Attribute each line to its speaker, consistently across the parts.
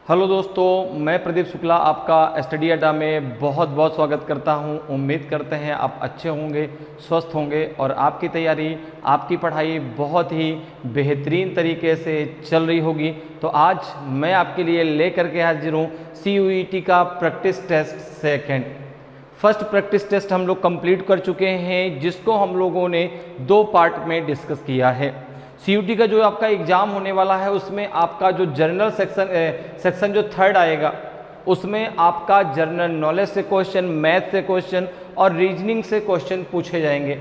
Speaker 1: Hello दोस्तों, मैं प्रदीप शुक्ला आपका स्टडी अड्डा में बहुत बहुत स्वागत करता हूं। उम्मीद करते हैं आप अच्छे होंगे, स्वस्थ होंगे और आपकी तैयारी, आपकी पढ़ाई बहुत ही बेहतरीन तरीके से चल रही होगी। तो आज मैं आपके लिए लेकर के हाजिर हूँ CUET का practice test second. First practice test हम लोग कंप्लीट कर चुके हैं, जिसको हम लोगों ने 2 पार्ट में डिस्कस किया है। CUET का जो आपका एग्ज़ाम होने वाला है उसमें आपका जो जनरल सेक्शन जो थर्ड आएगा उसमें आपका जनरल नॉलेज से क्वेश्चन, मैथ से क्वेश्चन और रीजनिंग से क्वेश्चन पूछे जाएंगे,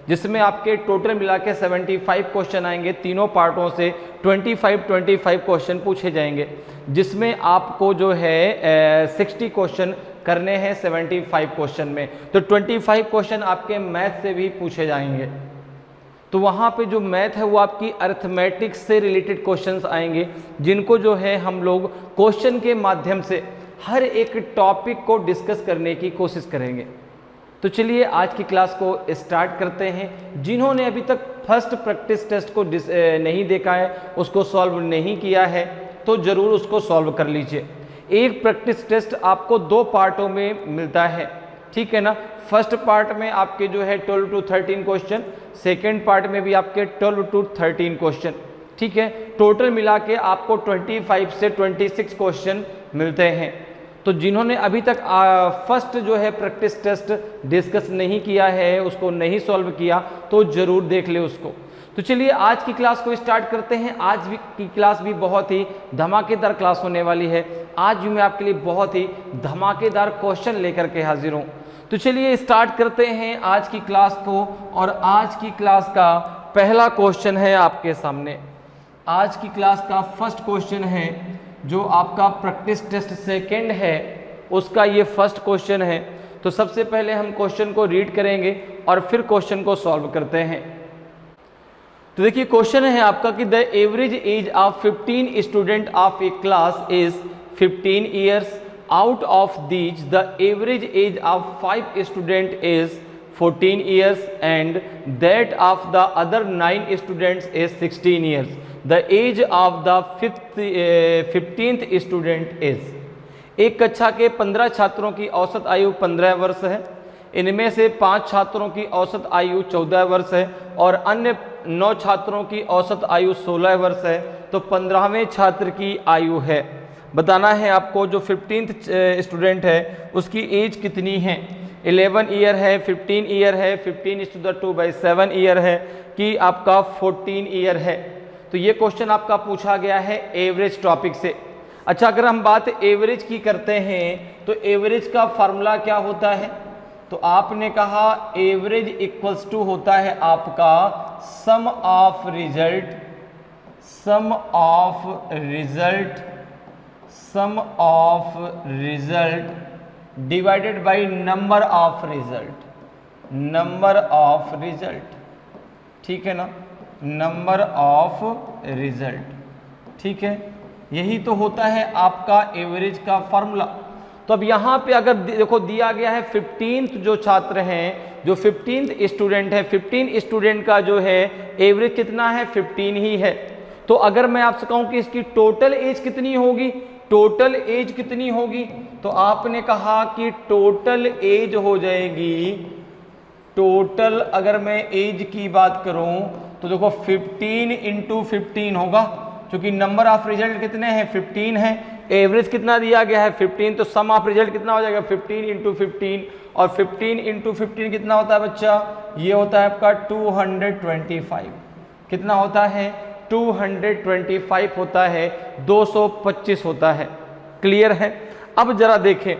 Speaker 1: जिसमें आपके टोटल मिला के 75 क्वेश्चन आएंगे। तीनों पार्टों से 25 क्वेश्चन पूछे जाएंगे, जिसमें आपको जो है 60 क्वेश्चन करने हैं 75 क्वेश्चन में। तो 25 क्वेश्चन आपके मैथ से भी पूछे जाएंगे। तो वहाँ पे जो मैथ है वो आपकी अरिथमेटिक्स से रिलेटेड क्वेश्चंस आएंगे, जिनको जो है हम लोग क्वेश्चन के माध्यम से हर एक टॉपिक को डिस्कस करने की कोशिश करेंगे। तो चलिए आज की क्लास को स्टार्ट करते हैं। जिन्होंने अभी तक फर्स्ट प्रैक्टिस टेस्ट को नहीं देखा है, उसको सॉल्व नहीं किया है, तो ज़रूर उसको सॉल्व कर लीजिए। एक प्रैक्टिस टेस्ट आपको 2 पार्टों में मिलता है, ठीक है ना। फर्स्ट पार्ट में आपके जो है 12 to 13 क्वेश्चन, सेकेंड पार्ट में भी आपके 12 to 13 क्वेश्चन, ठीक है। टोटल मिला के आपको 25 से 26 क्वेश्चन मिलते हैं। तो जिन्होंने अभी तक फर्स्ट जो है प्रैक्टिस टेस्ट डिस्कस नहीं किया है, उसको नहीं सॉल्व किया, तो ज़रूर देख ले उसको। तो चलिए आज की क्लास को स्टार्ट करते हैं। आज की क्लास भी बहुत ही धमाकेदार क्लास होने वाली है। आज भी मैं आपके लिए बहुत ही धमाकेदार क्वेश्चन लेकर के हाजिर हूँ। तो चलिए स्टार्ट करते हैं आज की क्लास को। और आज की क्लास का पहला क्वेश्चन है आपके सामने। आज की क्लास का फर्स्ट क्वेश्चन है, जो आपका प्रैक्टिस टेस्ट सेकंड है, उसका ये फर्स्ट क्वेश्चन है। तो सबसे पहले हम क्वेश्चन को रीड करेंगे और फिर क्वेश्चन को सॉल्व करते हैं। तो देखिए क्वेश्चन है आपका कि the average age of 15 student of a class is 15 years. Out of these the average age of 5 student is 14 years and that of the other 9 students is 16 years. The age of the 15th student is. एक कक्षा के 15 छात्रों की औसत आयु 15 वर्ष है। इनमें से 5 छात्रों की औसत आयु 14 वर्ष है और अन्य 9 छात्रों की औसत आयु 16 वर्ष है। तो 15वें छात्र की आयु है। बताना है आपको जो 15th स्टूडेंट है उसकी एज कितनी है। 11 ईयर है, 15 ईयर है, 15:2/7 ईयर है कि आपका 14 ईयर है। तो ये क्वेश्चन आपका पूछा गया है एवरेज टॉपिक से। अच्छा, अगर हम बात एवरेज की करते हैं तो एवरेज का फार्मूला क्या होता है? तो आपने कहा एवरेज इक्वल्स टू होता है आपका sum of result divided by number of result, ठीक है ना, नंबर ऑफ रिजल्ट, ठीक है। यही तो होता है आपका एवरेज का फार्मूला। तो अब यहाँ पे अगर देखो दिया गया है 15th जो छात्र हैं, जो 15th स्टूडेंट है, 15 स्टूडेंट का जो है एवरेज कितना है, 15 ही है। तो अगर मैं आपसे कहूँ कि इसकी टोटल एज कितनी होगी, तो आपने कहा कि टोटल एज हो जाएगी, टोटल अगर मैं एज की बात करूं तो देखो 15 × 15 होगा, क्योंकि नंबर ऑफ रिजल्ट कितने हैं, 15 है। एवरेज कितना दिया गया है, 15। तो सम ऑफ रिजल्ट कितना हो जाएगा, 15 × 15। और 15 × 15 कितना होता है बच्चा, ये होता है आपका 225। कितना होता है, 225 होता है, 225 होता है। क्लियर है? अब जरा देखें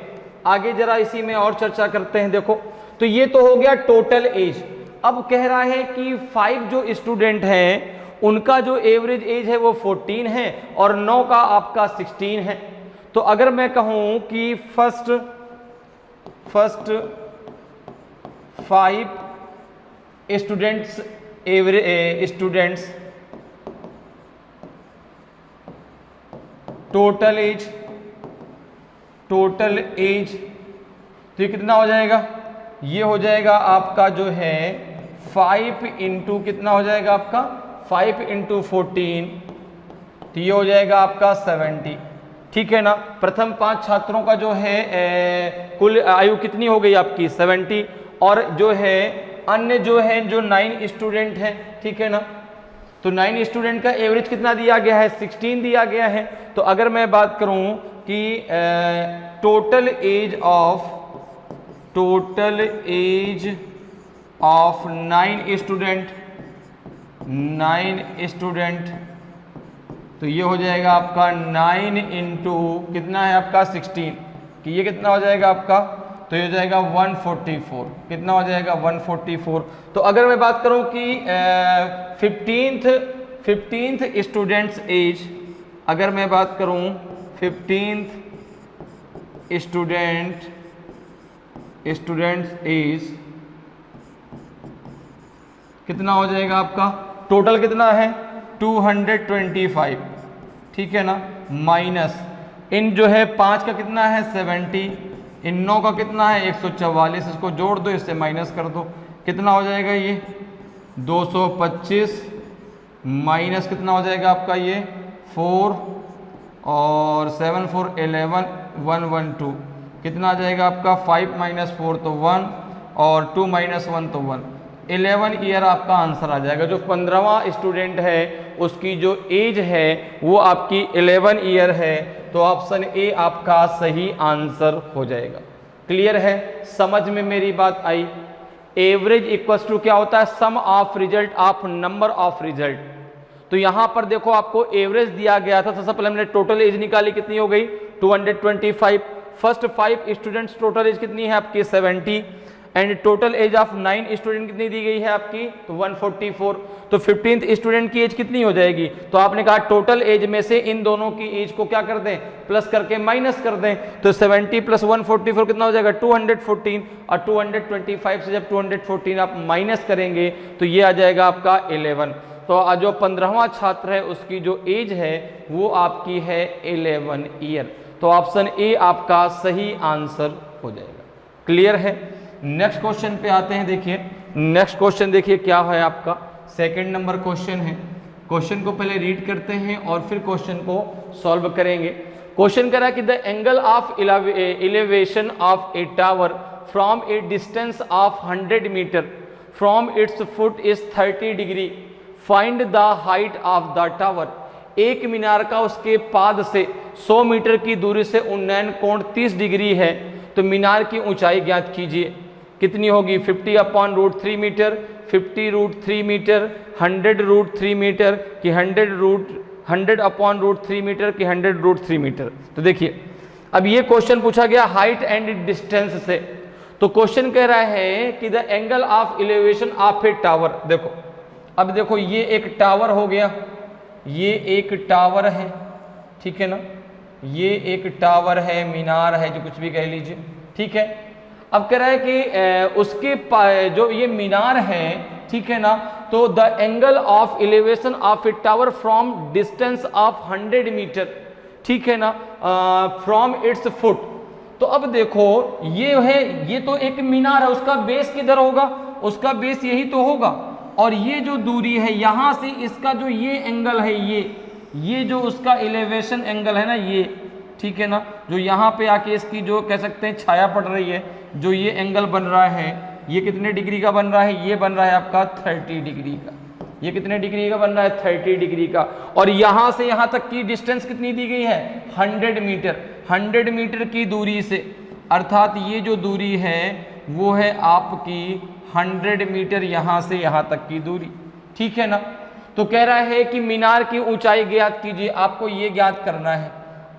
Speaker 1: आगे, जरा इसी में और चर्चा करते हैं। देखो तो ये तो हो गया टोटल एज। अब कह रहा है कि 5 जो स्टूडेंट हैं उनका जो एवरेज एज है वो 14 है और 9 का आपका 16 है। तो अगर मैं कहूं कि फर्स्ट 5 स्टूडेंट्स टोटल एज, तो ये कितना हो जाएगा, ये हो जाएगा आपका जो है 5 × कितना हो जाएगा आपका 5 × 14, तो ये हो जाएगा आपका 70। ठीक है ना। प्रथम 5 छात्रों का जो है कुल आयु कितनी हो गई आपकी 70, और जो है अन्य जो है जो 9 स्टूडेंट हैं, ठीक है ना। तो 9 स्टूडेंट का एवरेज कितना दिया गया है 16 दिया गया है। तो अगर मैं बात करूं कि टोटल एज ऑफ 9 स्टूडेंट, तो ये हो जाएगा आपका 9 इंटू कितना है आपका 16, कि ये कितना हो जाएगा आपका, तो ये हो जाएगा 144, कितना हो जाएगा 144। तो अगर मैं बात करूं कि 15th स्टूडेंट्स एज, अगर मैं बात करूं 15th स्टूडेंट्स एज कितना हो जाएगा आपका, टोटल कितना है 225, ठीक है ना, माइनस इन जो है 5 का कितना है 70, इन 9 का कितना है 144, इसको जोड़ दो, इससे माइनस कर दो, कितना हो जाएगा ये 225, माइनस कितना हो जाएगा आपका ये 4 और 7 4 11 112, कितना आ जाएगा आपका 5 - 4 तो 1 और 2 - 1 तो 1, 11 ईयर आपका आंसर आ जाएगा। जो 15वां स्टूडेंट है उसकी जो एज है वो आपकी 11 ईयर है, तो ऑप्शन ए आपका सही आंसर हो जाएगा। क्लियर है, समझ में मेरी बात आई। एवरेज इक्वल्स टू क्या होता है, sum of result of number of result. तो यहां पर देखो आपको एवरेज दिया गया था, सबसे पहले हमने टोटल एज निकाली, कितनी हो गई 225। फर्स्ट 5 स्टूडेंट्स टोटल एज कितनी है आपकी 70, and total age of 9 student कितनी दी गई है आपकी, तो 144। तो 15th स्टूडेंट की एज कितनी हो जाएगी, तो आपने कहा टोटल एज में से इन दोनों की एज को क्या कर दें, प्लस करके माइनस कर दें। तो 70 + 144 कितना हो जाएगा 214, और 225 से जब 214 आप माइनस करेंगे तो ये आ जाएगा आपका 11। तो जो 15वां छात्र है उसकी जो एज है वो आपकी है 11 ईयर। तो ऑप्शन ए आपका सही आंसर हो जाएगा। क्लियर है। नेक्स्ट क्वेश्चन पे आते हैं। देखिए नेक्स्ट क्वेश्चन देखिए क्या है आपका, सेकंड नंबर क्वेश्चन है। क्वेश्चन को पहले रीड करते हैं और फिर क्वेश्चन को सॉल्व करेंगे। क्वेश्चन कह रहा है कि the angle of elevation of a tower from a distance of 100 metre from its foot is 30 degree, find the height of the tower. एक मीनार का उसके पाद से 100 मीटर की दूरी से उन्नयन कोण 30 डिग्री है, तो मीनार की ऊंचाई ज्ञात कीजिए। कितनी होगी 50/√3 मीटर, 50√3 मीटर, 100√3 मीटर कि 100/√3 मीटर कि 100√3 मीटर। तो देखिए अब ये क्वेश्चन पूछा गया हाइट एंड डिस्टेंस से। तो क्वेश्चन कह रहा है कि the angle of elevation of a tower. देखो अब देखो ये एक टावर हो गया, ये एक टावर है, ठीक है ना, ये एक टावर है, मीनार है, जो कुछ भी कह लीजिए, ठीक है। अब कह रहा है कि उसके जो ये मीनार है, ठीक है ना, तो the angle of elevation of a tower from distance of 100 metre, ठीक है ना, फ्रॉम इट्स फुट। तो अब देखो ये है, ये तो एक मीनार है, उसका बेस किधर होगा, उसका बेस यही तो होगा, और ये जो दूरी है यहां से इसका जो ये एंगल है, ये जो उसका एलिवेशन एंगल है ना, ये ठीक है ना, जो यहाँ पे आके इसकी जो कह सकते हैं छाया पड़ रही है, जो ये एंगल बन रहा है, ये कितने डिग्री का बन रहा है, ये बन रहा है आपका 30 डिग्री का। ये कितने डिग्री का बन रहा है 30 डिग्री का। और यहाँ से यहाँ तक की डिस्टेंस कितनी दी गई है 100 मीटर। 100 मीटर की दूरी से, अर्थात ये जो दूरी है वो है आपकी 100 मीटर यहाँ से यहाँ तक की दूरी, ठीक है ना। तो कह रहा है कि मीनार की ऊंचाई ज्ञात कीजिए। आपको ये ज्ञात करना है,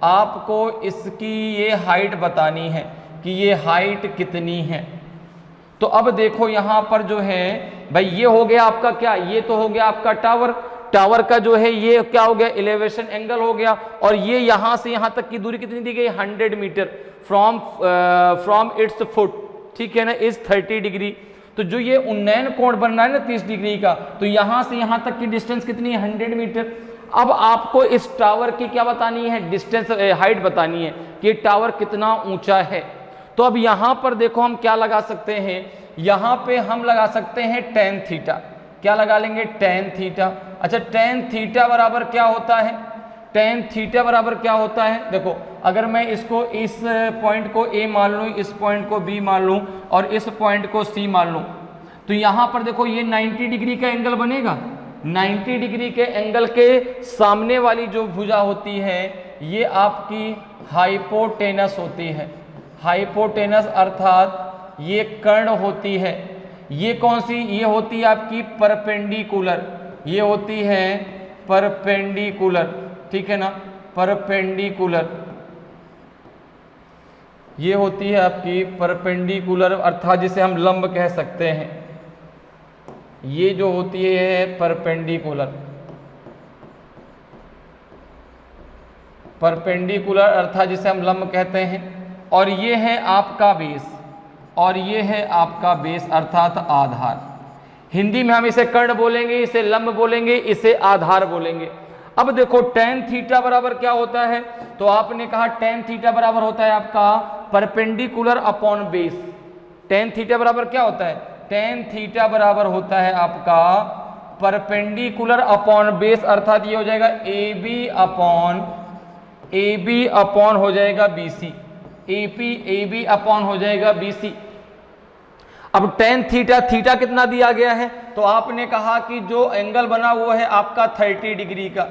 Speaker 1: आपको इसकी ये हाइट बतानी है कि ये हाइट कितनी है। तो अब देखो यहाँ पर जो है भाई, ये हो गया आपका क्या, ये तो हो गया आपका टावर। टावर का जो है ये क्या हो गया, एलिवेशन एंगल हो गया। और ये यहाँ से यहाँ तक की दूरी कितनी दी गई 100 मीटर फ्रॉम इट्स फुट, ठीक है ना, इज 30 डिग्री। तो जो ये उन्नयन कोण बन रहा है ना 30 डिग्री का, तो यहाँ से यहाँ तक की डिस्टेंस कितनी है 100 मीटर। अब आपको इस टावर की क्या बतानी है, डिस्टेंस हाइट बतानी है कि टावर कितना ऊंचा है। तो अब यहाँ पर देखो हम क्या लगा सकते हैं, यहाँ पे हम लगा सकते हैं tan थीटा। क्या लगा लेंगे tan थीटा। अच्छा tan थीटा बराबर क्या होता है, टेन थीटा बराबर क्या होता है, देखो अगर मैं इसको इस पॉइंट को ए मान लूँ, इस पॉइंट को बी मान लूँ और इस पॉइंट को सी मान लूँ, तो यहाँ पर देखो ये 90 डिग्री का एंगल बनेगा। 90 डिग्री के एंगल के सामने वाली जो भुजा होती है ये आपकी हाइपोटेनस होती है। हाइपोटेनस अर्थात ये कर्ण होती है। ये कौन सी, ये होती है आपकी परपेंडिकुलर, ये होती है परपेंडिकुलर, ठीक है ना, परपेंडिकुलर, ये होती है आपकी परपेंडिकुलर अर्थात जिसे हम लंब कह सकते हैं। ये जो होती है परपेंडिकुलर, परपेंडिकुलर अर्थात जिसे हम लंब कहते हैं। और ये है आपका बेस, और ये है आपका बेस अर्थात आधार। हिंदी में हम इसे कर्ण बोलेंगे, इसे लंब बोलेंगे, इसे आधार बोलेंगे। अब देखो टेन थीटा बराबर क्या होता है, तो आपने कहा टेन थीटा बराबर होता है आपका perpendicular upon base. Tan theta बराबर क्या होता है, टेन थीटा बराबर होता है आपका परपेंडिकुलर अपॉन बेस अर्थात ये हो जाएगा ए बी अपॉन हो जाएगा B C, A B upon हो जाएगा बी सी। अब टेन थीटा, थीटा कितना दिया गया है, तो आपने कहा कि जो एंगल बना हुआ है आपका 30 डिग्री का,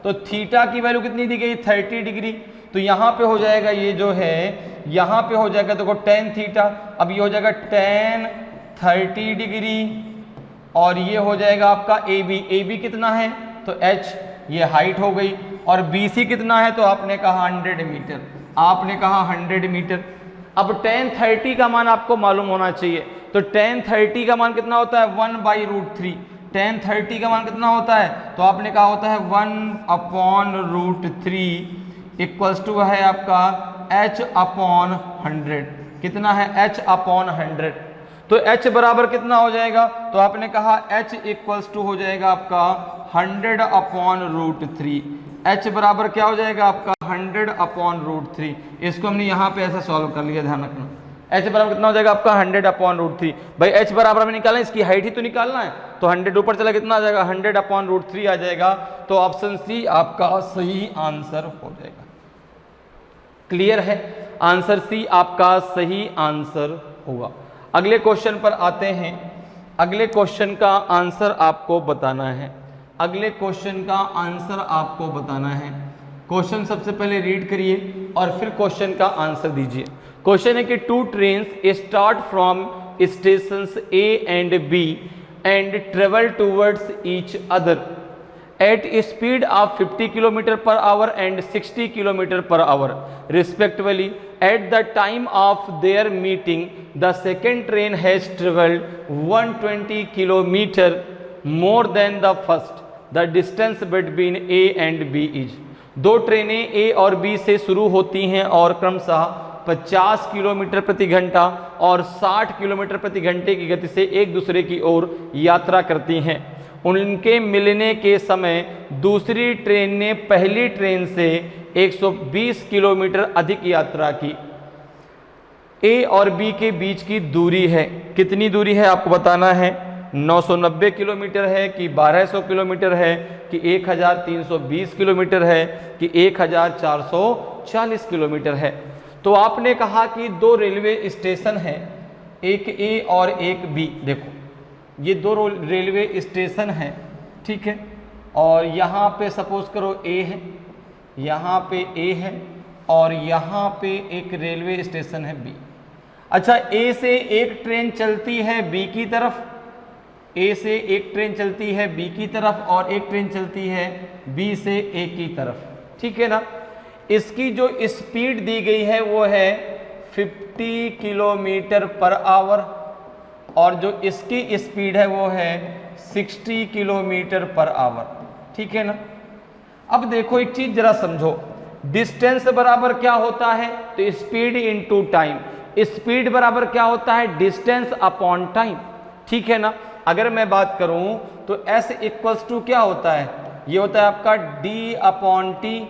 Speaker 1: तो थीटा की वैल्यू कितनी दी गई, 30 डिग्री। तो यहाँ पे हो जाएगा ये जो है, यहाँ पे हो जाएगा देखो टेन थीटा, अब ये हो जाएगा टेन 30 डिग्री, और ये हो जाएगा आपका ए बी कितना है, तो एच, ये हाइट हो गई, और बी सी कितना है, तो आपने कहा 100 मीटर, आपने कहा 100 मीटर। अब टेन 30 का मान आपको मालूम होना चाहिए, तो टेन 30 का मान कितना होता है, 1/√3। टेन 30 का मान कितना होता है, तो आपने कहा होता है 1/√3 इक्वल्स टू है आपका h अपॉन 100। कितना है, h अपॉन 100। तो h बराबर कितना हो जाएगा, तो आपने कहा h इक्वल्स टू हो जाएगा आपका 100/√3। h बराबर क्या हो जाएगा आपका 100/√3। इसको हमने यहाँ पे ऐसा सॉल्व कर लिया, ध्यान रखना। h बराबर कितना हो जाएगा आपका 100/√3। भाई h बराबर हमें निकालना है, इसकी हाइट ही तो निकालना है, तो 100 ऊपर चला कितना आ जाएगा 100/√3 आ जाएगा। तो ऑप्शन सी आपका सही आंसर हो जाएगा। क्लियर है, आंसर सी आपका सही आंसर होगा। अगले क्वेश्चन पर आते हैं। अगले क्वेश्चन का आंसर आपको बताना है, अगले क्वेश्चन का आंसर आपको बताना है। क्वेश्चन सबसे पहले रीड करिए और फिर क्वेश्चन का आंसर दीजिए। क्वेश्चन है कि 2 trains start from stations A and B and travel towards each other at speed of 50 km per hour and 60 km per hour respectively. At the time of their meeting, the second train has travelled 120 km more than the first. The distance between A and B is. दो ट्रेनें A और B से शुरू होती हैं और क्रमशः 50 kilometre प्रति घंटा और 60 किलोमीटर प्रति घंटे की गति से एक दूसरे की ओर यात्रा करती हैं। उनके मिलने के समय दूसरी ट्रेन ने पहली ट्रेन से 120 किलोमीटर अधिक यात्रा की। ए और बी के बीच की दूरी है, कितनी दूरी है आपको बताना है, 990 किलोमीटर है कि 1200 किलोमीटर है कि 1320 किलोमीटर है कि 1440 किलोमीटर है। तो आपने कहा कि दो रेलवे स्टेशन हैं, एक ए और एक बी। देखो ये दो रेलवे स्टेशन हैं, ठीक है, और यहाँ पे सपोज करो ए है, यहाँ पे ए है और यहाँ पे एक रेलवे स्टेशन है बी। अच्छा, ए से एक ट्रेन चलती है बी की तरफ, ए से एक ट्रेन चलती है बी की तरफ और एक ट्रेन चलती है बी से ए की तरफ, ठीक है ना। इसकी जो स्पीड दी गई है वो है 50 किलोमीटर पर आवर और जो इसकी स्पीड है वो है 60 किलोमीटर पर आवर, ठीक है ना। अब देखो एक चीज जरा समझो, डिस्टेंस बराबर क्या होता है, तो स्पीड इनटू टाइम। स्पीड बराबर क्या होता है, डिस्टेंस अपॉन टाइम, ठीक है ना। अगर मैं बात करूं तो S इक्वल्स टू क्या होता है, ये होता है आपका D अपॉन टी।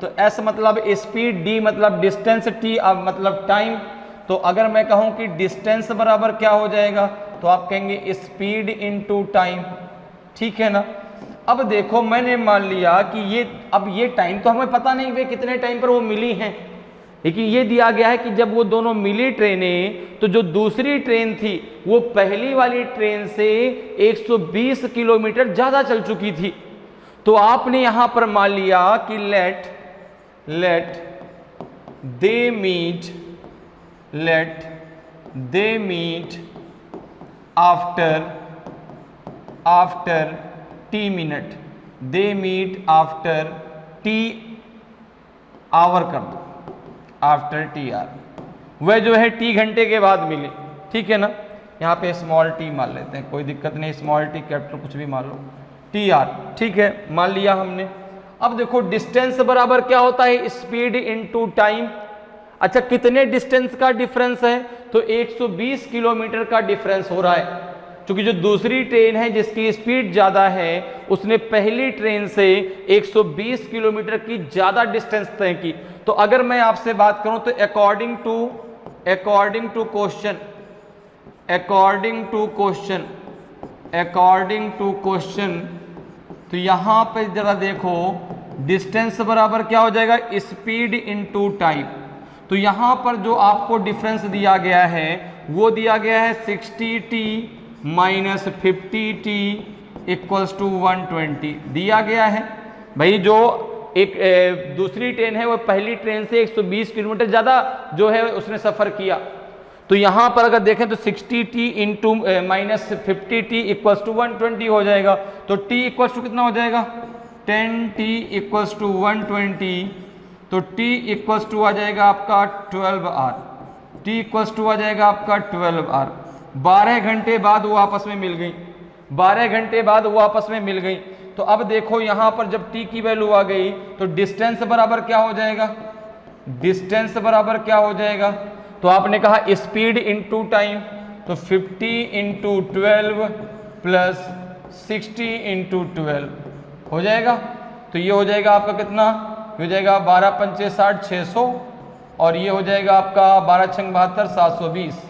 Speaker 1: तो S मतलब स्पीड, D मतलब डिस्टेंस, T मतलब टाइम। तो अगर मैं कहूं कि डिस्टेंस बराबर क्या हो जाएगा, तो आप कहेंगे स्पीड इनटू टाइम, ठीक है ना। अब देखो मैंने मान लिया कि ये टाइम तो हमें पता नहीं भाई कितने टाइम पर वो मिली हैं, लेकिन ये दिया गया है कि जब वो दोनों मिली ट्रेनें तो जो दूसरी ट्रेन थी वो पहली वाली ट्रेन से 120 किलोमीटर ज़्यादा चल चुकी थी। तो आपने यहां पर मान लिया कि let they meet after T minute, they meet after T hour कर दो, आफ्टर टी आर, वह जो है टी घंटे के बाद मिली, ठीक है ना। यहाँ पे स्मॉल टी मान लेते हैं, कोई दिक्कत नहीं, स्मॉल टी कैपिटल कुछ भी मान लो, टी आर, ठीक है, मान लिया हमने। अब देखो डिस्टेंस बराबर क्या होता है, स्पीड इनटू टाइम। अच्छा कितने डिस्टेंस का डिफरेंस है, तो 120 किलोमीटर का डिफरेंस हो रहा है, क्योंकि जो दूसरी ट्रेन है जिसकी स्पीड ज़्यादा है उसने पहली ट्रेन से 120 किलोमीटर की ज़्यादा डिस्टेंस तय की। तो अगर मैं आपसे बात करूं तो अकॉर्डिंग टू क्वेश्चन तो यहां पे जरा देखो डिस्टेंस बराबर क्या हो जाएगा, स्पीड इनटू टाइम। तो यहां पर जो आपको डिफरेंस दिया गया है वो दिया गया है 60t minus 50t equals to 120 दिया गया है। भाई जो एक दूसरी ट्रेन है वो पहली ट्रेन से 120 किलोमीटर ज़्यादा जो है उसने सफ़र किया। तो यहाँ पर अगर देखें तो 60t into minus 50t equals to 120 हो जाएगा। तो t इक्वल्स टू कितना हो जाएगा, 10t इक्वल्स टू 120, तो t इक्वल्स टू आ जाएगा आपका 12 आर, t इक्वल्स टू आ जाएगा आपका 12 आर। 12 घंटे बाद वो आपस में मिल गई, 12 घंटे बाद वो आपस में मिल गई। तो अब देखो यहाँ पर जब t की वैल्यू आ गई तो डिस्टेंस बराबर क्या हो जाएगा, डिस्टेंस बराबर क्या हो जाएगा, तो आपने कहा स्पीड इनटू टाइम, तो 50 इंटू 12 प्लस 60 इंटू 12 हो जाएगा। तो ये हो जाएगा आपका कितना, हो जाएगा 12 पंचे 60 600, और ये हो जाएगा आपका 12 छंग 72 720।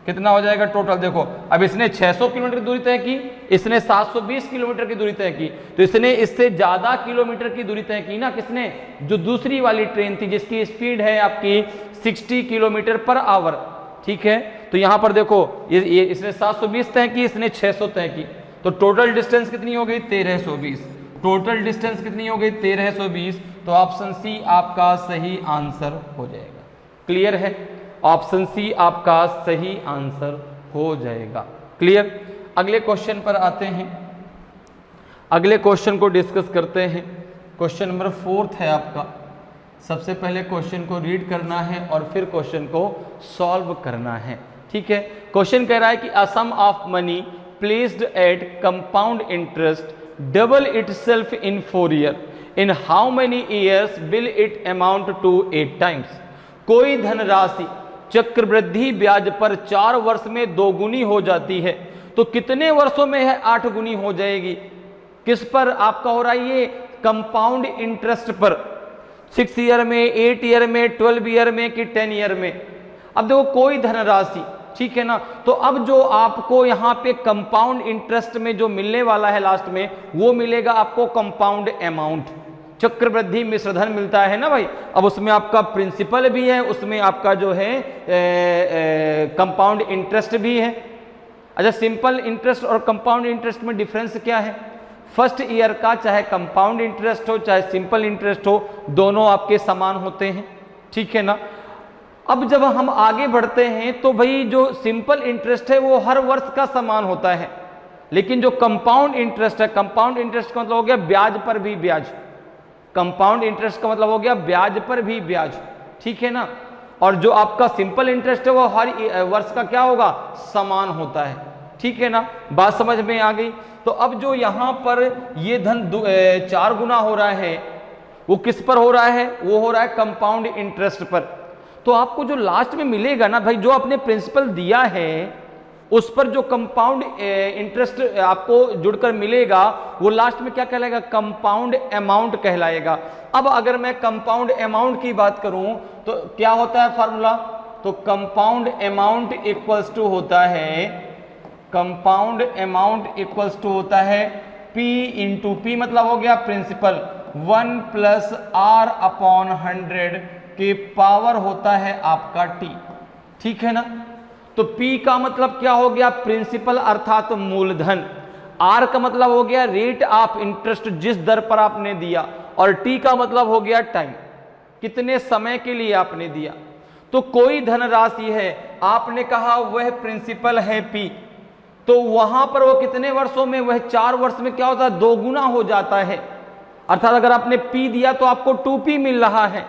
Speaker 1: कितना हो जाएगा टोटल, देखो अब इसने 600 किलोमीटर की दूरी तय की, इसने 720 किलोमीटर की दूरी तय की, तो इसने इससे ज्यादा किलोमीटर की दूरी तय की ना, किसने, जो दूसरी वाली ट्रेन थी जिसकी स्पीड है आपकी 60 किलोमीटर पर आवर, ठीक है। तो यहां पर देखो ये इसने 720 तय की, इसने 600 तय की, तो टोटल डिस्टेंस कितनी हो गई 1320, टोटल डिस्टेंस कितनी हो गई 1320। तो ऑप्शन सी आपका सही आंसर हो जाएगा। क्लियर है, ऑप्शन सी आपका सही आंसर हो जाएगा। क्लियर। अगले क्वेश्चन पर आते हैं, अगले क्वेश्चन को डिस्कस करते हैं। क्वेश्चन नंबर 4 है आपका। सबसे पहले क्वेश्चन को रीड करना है और फिर क्वेश्चन को सॉल्व करना है, ठीक है। क्वेश्चन कह रहा है कि a sum of money placed at compound interest double itself in 4 year, in how many years will it amount to 8 times. कोई धनराशि चक्रवृद्धि ब्याज पर 4 वर्ष में 2 गुनी हो जाती है, तो कितने वर्षों में है 8 गुनी हो जाएगी। किस पर आपका हो रहा है ये, कंपाउंड इंटरेस्ट पर, 6 ईयर में, 8 ईयर में, 12 ईयर में कि 10 ईयर में। अब देखो कोई धनराशि, ठीक है ना, तो अब जो आपको यहाँ पे कंपाउंड इंटरेस्ट में जो मिलने वाला है लास्ट में, वो मिलेगा आपको कंपाउंड अमाउंट। चक्रवृद्धि मिश्रधन मिलता है ना भाई, अब उसमें आपका प्रिंसिपल भी है, उसमें आपका जो है कंपाउंड इंटरेस्ट भी है। अच्छा सिंपल इंटरेस्ट और कंपाउंड इंटरेस्ट में डिफरेंस क्या है, फर्स्ट ईयर का चाहे कंपाउंड इंटरेस्ट हो चाहे सिंपल इंटरेस्ट हो, दोनों आपके समान होते हैं, ठीक है ना। अब जब हम आगे बढ़ते हैं तो भाई जो सिंपल इंटरेस्ट है वो हर वर्ष का समान होता है, लेकिन जो कंपाउंड इंटरेस्ट है, कंपाउंड इंटरेस्ट का मतलब हो गया ब्याज पर भी ब्याज, कंपाउंड इंटरेस्ट का मतलब हो गया ब्याज पर भी ब्याज, ठीक है ना। और जो आपका सिंपल इंटरेस्ट है वो हर वर्ष का क्या होगा, समान होता है, ठीक है ना। बात समझ में आ गई। तो अब जो यहाँ पर ये धन 4 गुना हो रहा है वो किस पर हो रहा है, वो हो रहा है कंपाउंड इंटरेस्ट पर। तो आपको जो लास्ट में मिलेगा ना भाई, जो आपने प्रिंसिपल दिया है उस पर जो कंपाउंड इंटरेस्ट आपको जुड़कर मिलेगा वो लास्ट में क्या कहलाएगा, कंपाउंड अमाउंट कहलाएगा। अब अगर मैं कंपाउंड अमाउंट की बात करूं तो क्या होता है फार्मूला, तो कंपाउंड अमाउंट इक्वल्स टू होता है, कंपाउंड अमाउंट इक्वल्स टू होता है P इंटू पी मतलब हो गया प्रिंसिपल 1 प्लस R अपॉन 100 के पावर होता है आपका T। ठीक है ना। तो P का मतलब क्या हो गया, प्रिंसिपल अर्थात मूलधन। R का मतलब हो गया रेट ऑफ इंटरेस्ट, जिस दर पर आपने दिया, और T का मतलब हो गया टाइम, कितने समय के लिए आपने दिया। तो कोई धनराशि है, आपने कहा वह प्रिंसिपल है P, तो वहां पर वो कितने वर्षों में, वह 4 वर्ष में क्या होता है, 2 गुना हो जाता है। अर्थात अगर आपने P दिया तो आपको 2P मिल रहा है।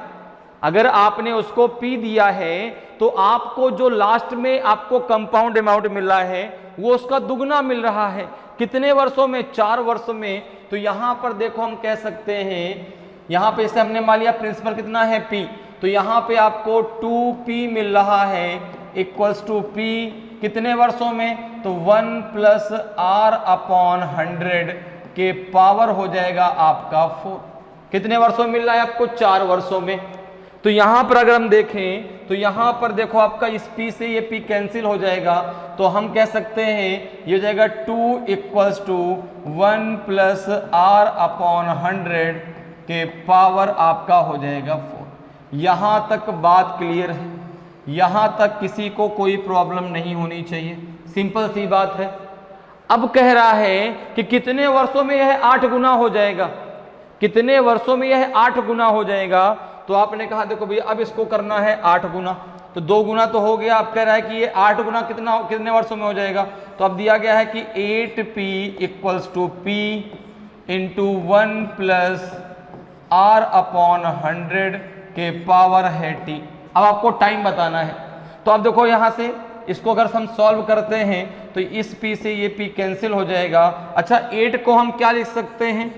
Speaker 1: अगर आपने उसको P दिया है तो आपको जो लास्ट में आपको कंपाउंड अमाउंट मिल रहा है वो उसका दुगना मिल रहा है। कितने वर्षों में, 4 वर्षों में। तो यहां पर देखो हम कह सकते हैं, यहां पे इसे हमने मान लिया प्रिंसिपल कितना है P, तो यहां पे आपको 2P मिल रहा है इक्वल्स टू P कितने वर्षों में, तो 1 प्लस R अपॉन 100 के पावर हो जाएगा आपका 4। कितने वर्षों में मिल रहा है आपको, 4 वर्षों में। तो यहां पर अगर हम देखें तो यहां पर देखो आपका इस P से ये P कैंसिल हो जाएगा, तो हम कह सकते हैं ये हो जाएगा 2 equals to 1 plus R upon 100 के पावर आपका हो जाएगा 4। यहां तक बात क्लियर है, यहां तक किसी को कोई प्रॉब्लम नहीं होनी चाहिए, सिंपल सी बात है। अब कह रहा है कि कितने वर्षों में यह 8 गुना हो जाएगा, कितने वर्षों में यह 8 गुना हो जाएगा। तो आपने कहा देखो भैया अब इसको करना है 8 गुना, तो 2 गुना तो हो गया, अब कह रहा है कि ये 8 गुना कितने वर्षों में हो जाएगा। तो अब दिया गया है कि 8P equals to P into 1 plus R upon 100 के पावर है T। अब आपको टाइम बताना है। तो अब देखो यहां से इसको अगर हम सॉल्व करते हैं तो इस P से ये P कैंसिल हो जाएगा। अच्छा 8 को हम क्या लिख सकते हैं,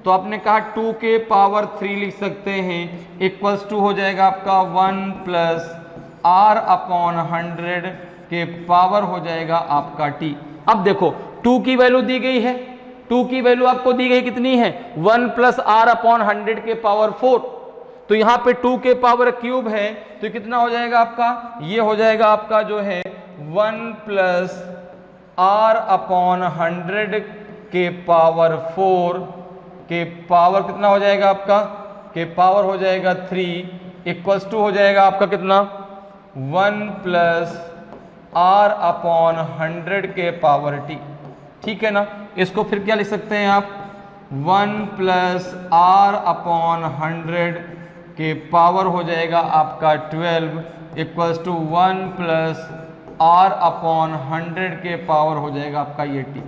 Speaker 1: तो आपने कहा 2 के पावर 3 लिख सकते हैं, इक्वल्स टू हो जाएगा आपका 1 प्लस R अपॉन 100 के पावर हो जाएगा आपका T। अब देखो 2 की वैल्यू दी गई है, 2 की वैल्यू आपको दी गई कितनी है, 1 प्लस R अपॉन 100 के पावर 4। तो यहाँ पे 2 के पावर क्यूब है, तो कितना हो जाएगा आपका, ये हो जाएगा आपका जो है 1 प्लस R अपॉन 100 के पावर 4 के पावर कितना हो जाएगा आपका, के पावर हो जाएगा 3 इक्वल्स टू हो जाएगा आपका कितना, 1 प्लस R अपॉन 100 के पावर T। ठीक है ना। इसको फिर क्या लिख सकते हैं आप, 1 प्लस R अपॉन 100 के पावर हो जाएगा आपका 12 equals to 1 plus R upon 100 के पावर हो जाएगा आपका ये T।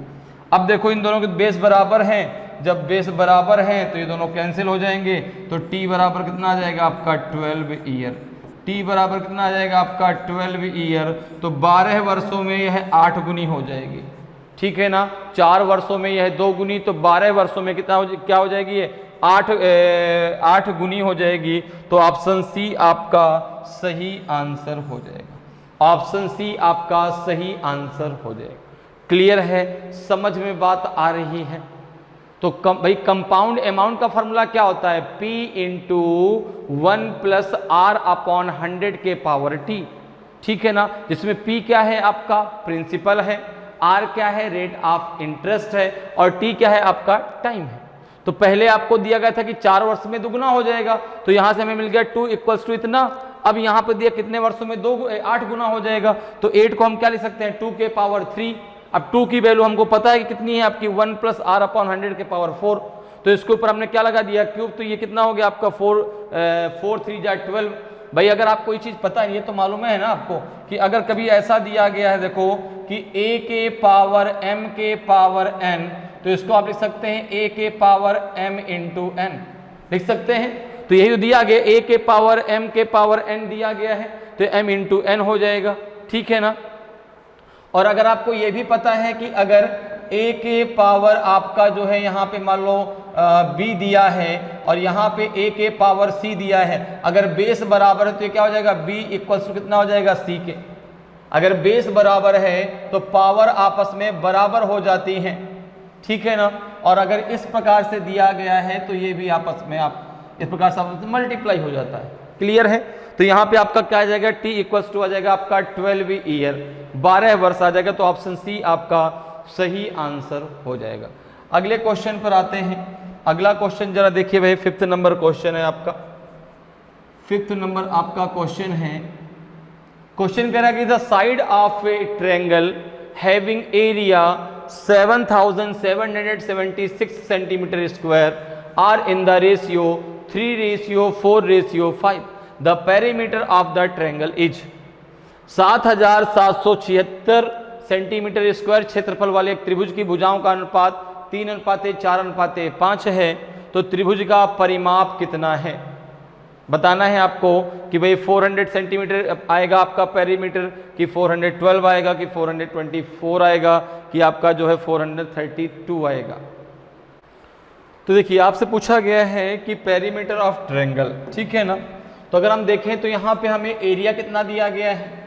Speaker 1: अब देखो इन दोनों के बेस बराबर हैं, जब बेस बराबर हैं तो ये दोनों कैंसिल हो जाएंगे, तो T बराबर कितना आ जाएगा आपका 12 ईयर। T बराबर कितना आ जाएगा आपका 12 ईयर। तो 12 वर्षों में यह 8 गुनी हो जाएगी। ठीक है ना। 4 वर्षों में यह 2 गुनी, तो 12 वर्षों में कितना क्या हो जाएगी, ये 8 गुनी हो जाएगी। तो ऑप्शन सी आपका सही आंसर हो जाएगा, ऑप्शन सी आपका सही आंसर हो जाएगा। क्लियर है, समझ में बात आ रही है। तो भाई कंपाउंड अमाउंट का फॉर्मूला क्या होता है, P into 1 plus R upon 100 के पावर T। ठीक है ना। जिसमें P क्या है आपका, प्रिंसिपल है, R क्या है, रेट ऑफ इंटरेस्ट है, और T क्या है आपका, टाइम है। तो पहले आपको दिया गया था कि 4 वर्ष में दुगना हो जाएगा, तो यहां से हमें मिल गया 2 इक्वल्स टू इतना। अब यहां पर दिया कितने वर्षों में 8 गुना हो जाएगा, तो 8 को हम क्या लिख सकते हैं, 2 के पावर 3। अब 2 की वैल्यू हमको पता है कि कितनी है आपकी, 1 प्लस R अपॉन 100 के पावर 4। तो इसके ऊपर हमने क्या लगा दिया, क्यूब, तो ये कितना हो गया आपका 4 3 जा 12। भाई अगर आपको ये चीज पता है, ये तो मालूम है ना आपको, कि अगर कभी ऐसा दिया गया है देखो कि A के पावर M के पावर N, तो इसको आप लिख सकते हैं A के पावर M इंटू N लिख सकते हैं। तो यही तो दिया गया, A के पावर M के पावर N दिया गया है, तो M इंटू N हो जाएगा। ठीक है ना। और अगर आपको ये भी पता है कि अगर A के पावर आपका जो है यहाँ पे मान लो B दिया है और यहाँ पे A के पावर C दिया है, अगर बेस बराबर है तो ये क्या हो जाएगा, B इक्वल्स टू कितना हो जाएगा, C के। अगर बेस बराबर है तो पावर आपस में बराबर हो जाती हैं। ठीक है ना। और अगर इस प्रकार से दिया गया है तो ये भी आपस में आप इस प्रकार से मल्टीप्लाई हो जाता है। क्लियर है। तो यहाँ पे आपका क्या आ जाएगा, T इक्वल्स टू आ जाएगा आपका 12 ईयर, 12 वर्ष आ जाएगा। तो ऑप्शन सी आपका सही आंसर हो जाएगा। अगले क्वेश्चन पर आते हैं। अगला क्वेश्चन जरा देखिए भाई, 5th नंबर क्वेश्चन है आपका। 5th नंबर आपका क्वेश्चन है। क्वेश्चन कह रहा है कि the side of a triangle having area 7776 centimetre square are in the ratio 3:4:5। The perimeter of the triangle is 7776 centimetre square क्षेत्रफल वाले एक त्रिभुज की भुजाओं का अनुपात 3:4:5 है। तो त्रिभुज का परिमाप कितना है बताना है आपको कि भाई 400 सेंटीमीटर आएगा आपका पेरीमीटर, कि 412 आएगा, कि 424 आएगा, कि आपका जो है 432 आएगा। तो देखिए आपसे पूछा गया है कि पेरीमीटर ऑफ ट्रायंगल, ठीक है ना। तो अगर हम देखें तो यहाँ पे हमें एरिया कितना दिया गया है,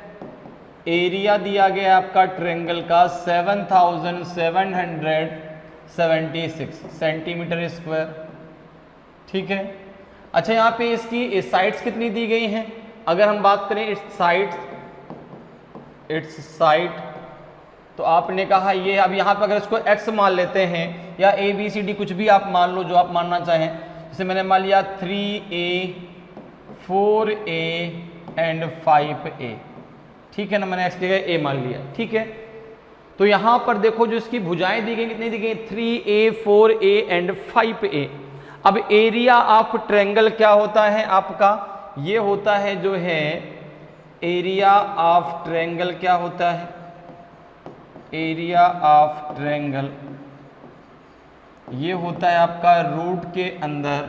Speaker 1: एरिया दिया गया है आपका ट्रायंगल का 7776 सेंटीमीटर स्क्वायर, ठीक है। अच्छा यहाँ पे इसकी साइड्स कितनी दी गई हैं, अगर हम बात करें इट्स साइड, तो आपने कहा ये, अब यहाँ पे अगर इसको x मान लेते हैं या ABCD कुछ भी आप मान लो जो आप मानना चाहें, जैसे मैंने मान लिया 3A 4A एंड 5A, ठीक है ना, मैंने x की जगह A मान लिया, ठीक है। तो यहाँ पर देखो जो इसकी भुजाएं दी गई कितनी दी गई, 3A 4A एंड 5A। अब एरिया ऑफ ट्रायंगल क्या होता है आपका, ये होता है जो है एरिया ऑफ ट्रायंगल क्या होता है, एरिया ऑफ ट्रायंगल ये होता है आपका रूट के अंदर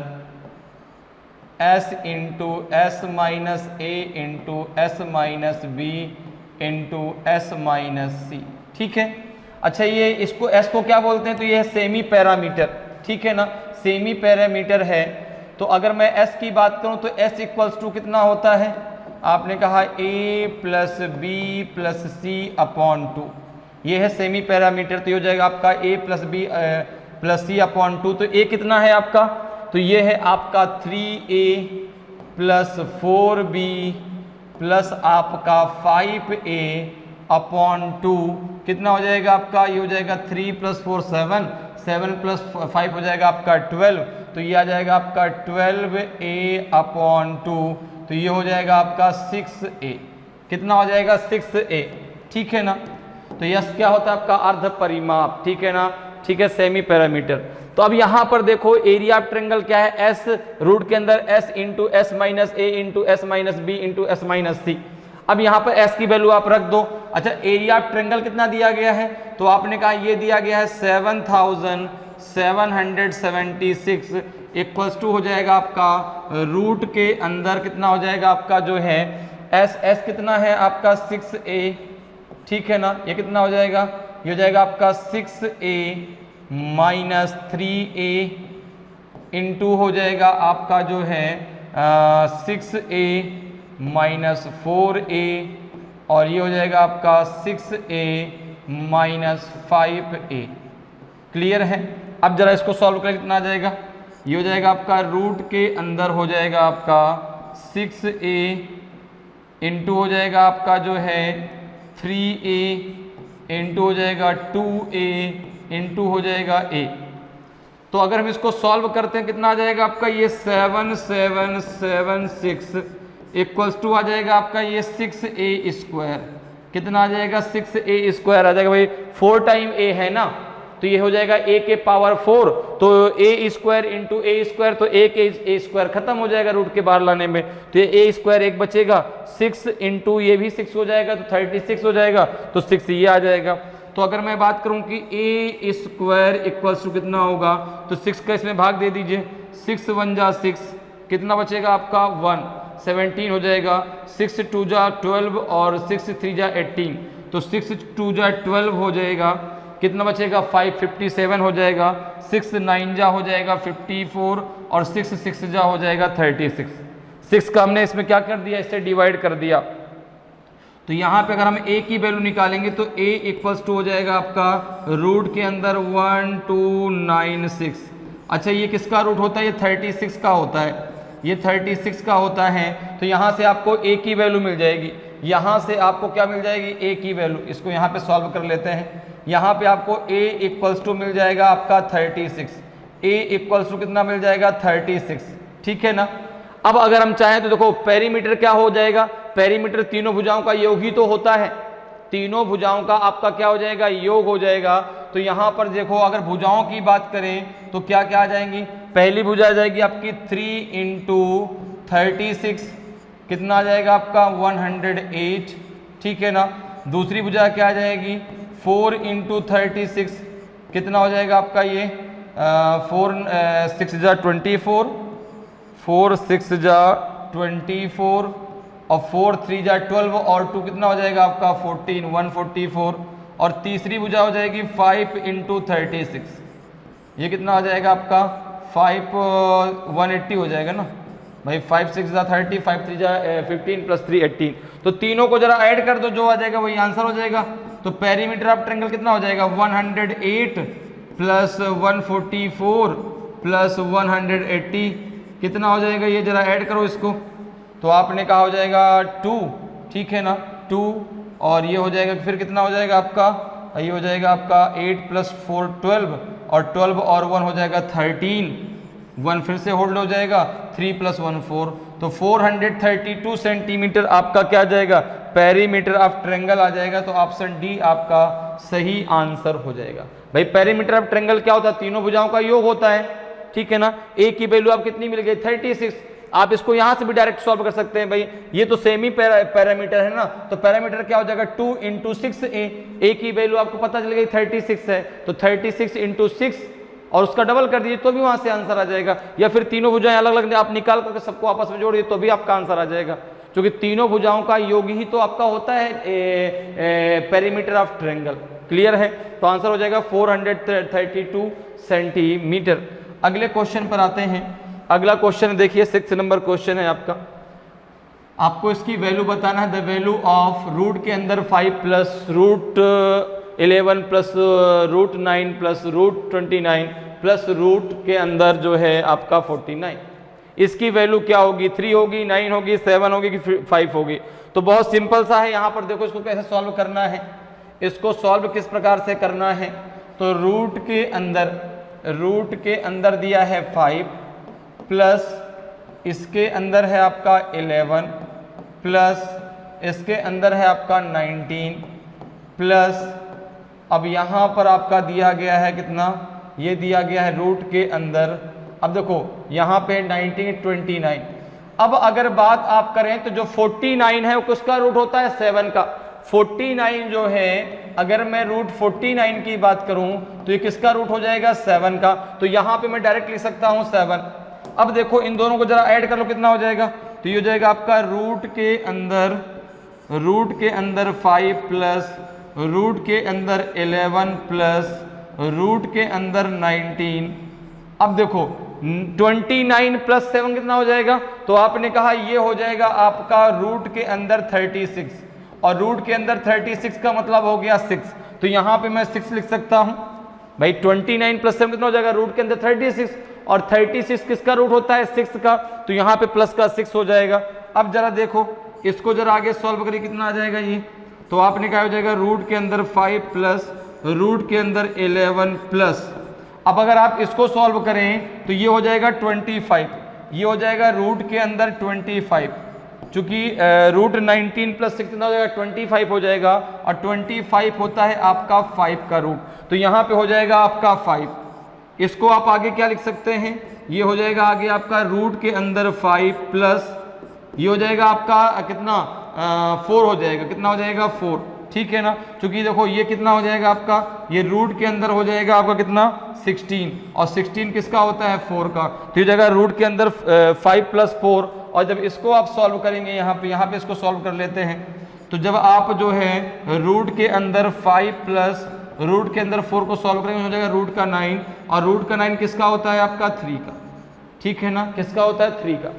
Speaker 1: s into s minus a into s minus b into s minus c, ठीक है। अच्छा ये इसको s को क्या बोलते हैं, तो ये है सेमी पैरामीटर, ठीक है ना, सेमी पैरामीटर है। तो अगर मैं s की बात करूं तो s इक्वल्स टू कितना होता है, आपने कहा a plus B plus C upon 2, ये है सेमी पैरामीटर। तो ये हो जाएगा आपका a plus B plus C upon 2। तो a कितना है आपका, तो ये है आपका 3a प्लस 4b प्लस आपका 5a अपॉन 2, कितना हो जाएगा आपका, ये हो जाएगा 3 प्लस 4 7, 7 प्लस 5 हो जाएगा आपका 12, तो ये आ जाएगा आपका 12a अपॉन 2, तो ये हो जाएगा आपका 6a, कितना हो जाएगा 6a, ठीक है ना। तो यस क्या होता है आपका अर्ध परिमाप, ठीक है ना, ठीक है, सेमी पैरामीटर। तो अब यहाँ पर देखो एरिया ऑफ ट्रायंगल क्या है, s रूट के अंदर s into s minus a into s minus b into s minus c. अब यहाँ पर s की वैल्यू आप रख दो। अच्छा एरिया ऑफ ट्रायंगल कितना दिया गया है, तो आपने कहा ये दिया गया है 7776 इक्वल्स टू हो जाएगा आपका रूट के अंदर कितना हो जाएगा आपका जो है s कितना है आपका 6a, ठीक है ना, ये कितना हो जाएगा, ये हो जाएगा आपका 6a माइनस 3a इंटू हो जाएगा आपका जो है 6a माइनस 4a और ये हो जाएगा आपका 6a माइनस 5a। क्लियर है। अब जरा इसको सॉल्व करें, कितना आ जाएगा, ये हो जाएगा आपका रूट के अंदर हो जाएगा आपका 6a इंटू हो जाएगा आपका जो है 3a इंटू हो जाएगा 2a इंटू हो जाएगा a। तो अगर हम इसको सॉल्व करते हैं कितना आ जाएगा आपका, ये 7776 इक्वल्स टू आ जाएगा आपका ये 6a स्क्वायर, कितना आ जाएगा 6a स्क्वायर आ जाएगा भाई, 4 टाइम a है ना, तो ये हो जाएगा a के पावर 4, तो a square into a square, तो a के a स्क्वायर खत्म हो जाएगा रूट के बाहर लाने में, तो ये a स्क्वायर एक बचेगा, 6 इंटू ये भी 6 हो जाएगा तो 36 हो जाएगा, तो 6 ये आ जाएगा। तो अगर मैं बात करूं कि a स्क्वायर इक्वल्स टू कितना होगा, तो 6 का इसमें भाग दे दीजिए, 6 1 जा 6, कितना बचेगा आपका 1, 17 हो जाएगा, 6 2 जा 12 और 6 3 जा 18, तो 6 2 जा 12 हो जाएगा, कितना बचेगा 5 57 हो जाएगा, 6 9 जा हो जाएगा 54 और 6 6 जा हो जाएगा 36। 6 का हमने इसमें क्या कर दिया, इससे डिवाइड कर दिया। तो यहाँ पे अगर हम a की वैल्यू निकालेंगे तो a इक्वल्स टू हो जाएगा आपका रूट के अंदर 1296। अच्छा ये किसका रूट होता है, ये 36 का होता है, ये 36 का होता है। तो यहाँ से आपको a की वैल्यू मिल जाएगी, यहाँ से आपको क्या मिल जाएगी, a की वैल्यू। इसको यहाँ पे सॉल्व कर लेते हैं, यहाँ पे आपको a इक्वल्स टू मिल जाएगा आपका 36, a इक्वल्स टू कितना मिल जाएगा 36, ठीक है ना। अब अगर हम चाहें तो देखो पेरीमीटर क्या हो जाएगा, पेरीमीटर तीनों भुजाओं का योग ही तो होता है, तीनों भुजाओं का आपका क्या हो जाएगा, योग हो जाएगा। तो यहाँ पर देखो अगर भुजाओं की बात करें तो क्या क्या आ जाएंगी, पहली भुजा आ जाएगी आपकी 3 इंटू 36, कितना आ जाएगा आपका 108, ठीक है ना। दूसरी भुजा क्या आ जाएगी 4 इंटू 36, कितना हो जाएगा आपका ये 4 6 जा 24, 4 6 जा 24 और 4 3 जा 12 और 2 कितना हो जाएगा आपका 14 144। और तीसरी भुजा हो जाएगी 5 इंटू 36, ये कितना हो जाएगा आपका 5 180 हो जाएगा ना भाई, 5 6 जा 30, 5 3 जा 15 प्लस 3 18। तो तीनों को जरा ऐड कर दो, जो आ जाएगा वही आंसर हो जाएगा। तो पेरीमीटर ऑफ ट्रायंगल कितना हो जाएगा 108 प्लस 144 प्लस 180, कितना हो जाएगा ये जरा ऐड करो इसको। तो आपने कहा हो जाएगा 2, ठीक है ना 2, और ये हो जाएगा फिर कितना हो जाएगा आपका, ये हो जाएगा आपका 8 प्लस 4 12 और 12 और 1 हो जाएगा 13, 1 फिर से होल्ड हो जाएगा 3 प्लस 1 4। तो 432 सेंटीमीटर आपका क्या आ जाएगा, पेरीमीटर ऑफ ट्रायंगल आ जाएगा। तो ऑप्शन डी आपका सही आंसर हो जाएगा। भाई पेरीमीटर ऑफ ट्रायंगल क्या होता है, तीनों भुजाओं का योग होता है, ठीक है ना। ए की वैल्यू आप कितनी मिल गई 36, आप इसको यहां से भी डायरेक्ट सॉल्व कर सकते हैं भाई, ये तो सेम ही पैरामीटर है ना। तो पैरामीटर क्या हो जाएगा 2 इंटू 6a, ए की वैल्यू आपको पता चल गई 36 है, तो 36 इंटू 6 और उसका डबल कर दीजिए तो भी वहां से आंसर आ जाएगा। या फिर तीनों भुजाएं अलग अलग आप निकाल करके सबको आपस में जोड़िए तो भी आपका आंसर आ जाएगा, क्योंकि तीनों भुजाओं का योग ही तो आपका होता है पेरीमीटर ऑफ ट्रायंगल। क्लियर है, तो आंसर हो जाएगा 432 सेंटीमीटर। अगले क्वेश्चन पर आते हैं। अगला क्वेश्चन देखिए 6 नंबर क्वेश्चन है आपका, आपको इसकी वैल्यू बताना है। द वैल्यू ऑफ रूट के अंदर 5 plus root 11 plus root 9 plus root 29 plus root के अंदर जो है आपका 49, इसकी वैल्यू क्या होगी, 3 होगी, 9 होगी, 7 होगी कि 5 होगी। तो बहुत सिंपल सा है, यहाँ पर देखो इसको कैसे सॉल्व करना है। इसको सॉल्व किस प्रकार से करना है, तो रूट के अंदर दिया है 5 प्लस इसके अंदर है आपका 11 प्लस इसके अंदर है आपका 19 प्लस अब यहाँ पर आपका दिया गया है कितना, ये दिया गया है रूट के अंदर। अब देखो यहाँ पे 19 29। अब अगर बात आप करें तो जो 49 है वो किसका रूट होता है 7 का। 49 जो है अगर मैं रूट 49 की बात करूं तो ये किसका रूट हो जाएगा 7 का। तो यहाँ पे मैं डायरेक्ट लिख सकता हूँ 7। अब देखो इन दोनों को जरा ऐड कर लो कितना हो जाएगा, तो ये हो जाएगा आपका रूट के अंदर 5 प्लस रूट के अंदर 11 प्लस रूट के अंदर 19। अब देखो 29 प्लस 7 कितना हो जाएगा, तो आपने कहा ये हो जाएगा आपका रूट के अंदर 36 और रूट के अंदर 36 का मतलब हो गया 6। तो यहाँ पे मैं 6 लिख सकता हूँ भाई। 29 प्लस 7 कितना हो जाएगा, रूट के अंदर 36 और 36 किसका रूट होता है 6 का, तो यहाँ पे प्लस का 6 हो जाएगा। अब जरा देखो इसको जरा आगे सॉल्व करिए कितना आ जाएगा ये, तो आपने कहा हो जाएगा रूट के अंदर 5 प्लस रूट के अंदर 11 प्लस। अब अगर आप इसको सॉल्व करें तो ये हो जाएगा 25, ये हो जाएगा रूट के अंदर 25, चूंकि रूट 19 प्लस 6 कितना हो जाएगा 25 हो जाएगा और 25 होता है आपका 5 का रूट, तो यहाँ पे हो जाएगा आपका 5। इसको आप आगे क्या लिख सकते हैं, ये हो जाएगा आगे आपका रूट के अंदर 5 प्लस ये हो जाएगा आपका कितना 4 हो जाएगा, कितना हो जाएगा 4, ठीक है ना। क्योंकि देखो ये कितना हो जाएगा आपका, ये रूट के अंदर हो जाएगा आपका कितना 16 और 16 किसका होता है 4 का, तो ये जाएगा रूट के अंदर 5 प्लस 4। और जब इसको आप सॉल्व करेंगे यहाँ पे इसको सॉल्व कर लेते हैं, तो जब आप जो है रूट के अंदर 5 प्लस रूट के अंदर 4 को सॉल्व करेंगे हो जाएगा रूट का 9 और रूट का 9 किसका होता है आपका 3 का, ठीक है ना, किसका होता है 3 का।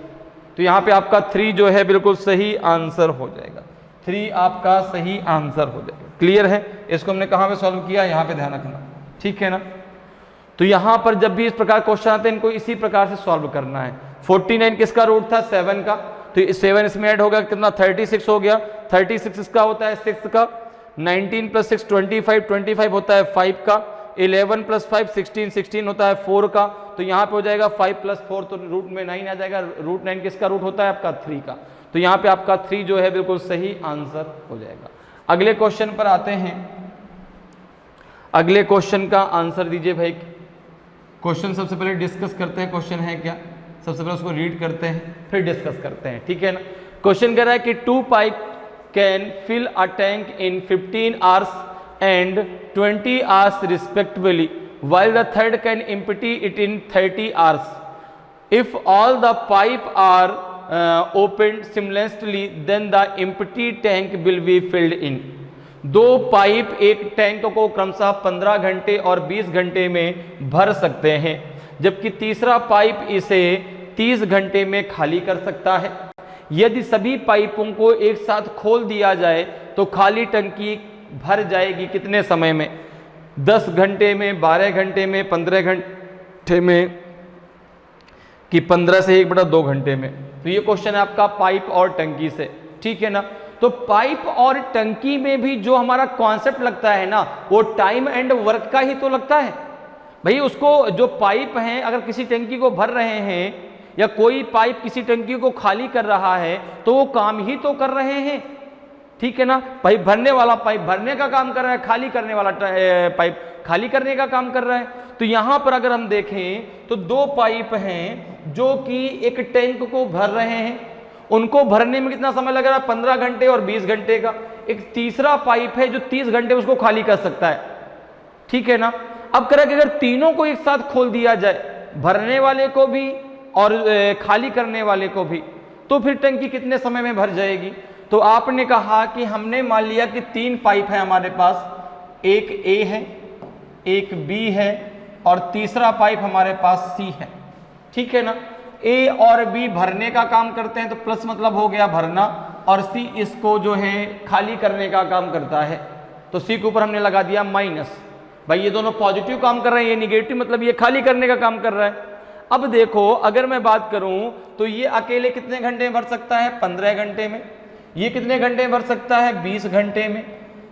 Speaker 1: तो यहाँ पे आपका 3 जो है बिल्कुल सही आंसर हो जाएगा, 3 आपका सही आंसर हो जाएगा। क्लियर है, इसको हमने कहाँ पे सॉल्व किया, यहाँ पे ध्यान रखना, ठीक है ना। तो यहाँ पर जब भी इस प्रकार क्वेश्चन आते हैं इनको इसी प्रकार से सॉल्व करना है। 49 किसका रूट था 7 का, तो 7 इसमें ऐड होगा कितना 36 हो गया, 36 इसका होता है 6 का 19 प्लस 6 25, 25 होता है 5 का, 11 प्लस 5 16, 16 होता है 4 का, तो यहाँ पे हो जाएगा 5 प्लस 4, तो रूट में 9 आ जाएगा। रूट 9 किसका रूट होता है? आपका 3 का, तो यहाँ पे आपका 3 जो है बिल्कुल सही आंसर हो जाएगा। अगले क्वेश्चन पर आते हैं, अगले क्वेश्चन का आंसर दीजिए भाई। क्वेश्चन सबसे पहले डिस्कस करते हैं, क्वेश्चन है क्या, सबसे पहले उसको रीड करते हैं फिर डिस्कस करते हैं, ठीक है ना। क्वेश्चन कह रहा है कि 2 pipe can fill a tank in 15 hours and 20 hours respectively, while the third can empty it in 30 hours. If all the pipe are opened simultaneously, then the empty tank will be filled in. दो pipe एक tank को क्रमशः 15 घंटे और 20 घंटे में भर सकते हैं, जबकि तीसरा पाइप इसे 30 घंटे में खाली कर सकता है। यदि सभी पाइपों को एक साथ खोल दिया जाए तो खाली टंकी भर जाएगी कितने समय में? 10 घंटे में, 12 घंटे में, 15 घंटे में, कि 15 से 1/2 घंटे में। तो ये क्वेश्चन है आपका पाइप और टंकी से, ठीक है ना। तो पाइप और टंकी में भी जो हमारा कॉन्सेप्ट लगता है ना, वो टाइम एंड वर्क का ही तो लगता है भाई। उसको जो पाइप हैं अगर किसी टंकी को भर रहे हैं या कोई पाइप किसी टंकी को खाली कर रहा है तो वो काम ही तो कर रहे हैं, ठीक है ना। पाइप भरने वाला पाइप भरने का काम कर रहा है, खाली करने वाला पाइप खाली करने का काम कर रहा है। तो यहां पर अगर हम देखें तो दो पाइप हैं जो कि एक टैंक को भर रहे हैं, उनको भरने में कितना समय लग रहा है? 15 घंटे और 20 घंटे का। एक तीसरा पाइप है जो 30 घंटे उसको खाली कर सकता है, ठीक है ना। अब करें कि अगर तीनों को एक साथ खोल दिया जाए, भरने वाले को भी और खाली करने वाले को भी, तो फिर टंकी कितने समय में भर जाएगी? तो आपने कहा कि हमने मान लिया कि 3 पाइप है हमारे पास, एक ए है, एक बी है और तीसरा पाइप हमारे पास सी है, ठीक है ना। ए और बी भरने का काम करते हैं तो प्लस मतलब हो गया भरना, और सी इसको जो है खाली करने का काम करता है, तो सी के ऊपर हमने लगा दिया माइनस। भाई ये दोनों पॉजिटिव काम कर रहे हैं, ये निगेटिव मतलब ये खाली करने का काम कर रहा है। अब देखो अगर मैं बात करूं तो ये अकेले कितने घंटे में भर सकता है? 15 घंटे में। ये कितने घंटे में भर सकता है? 20 घंटे में।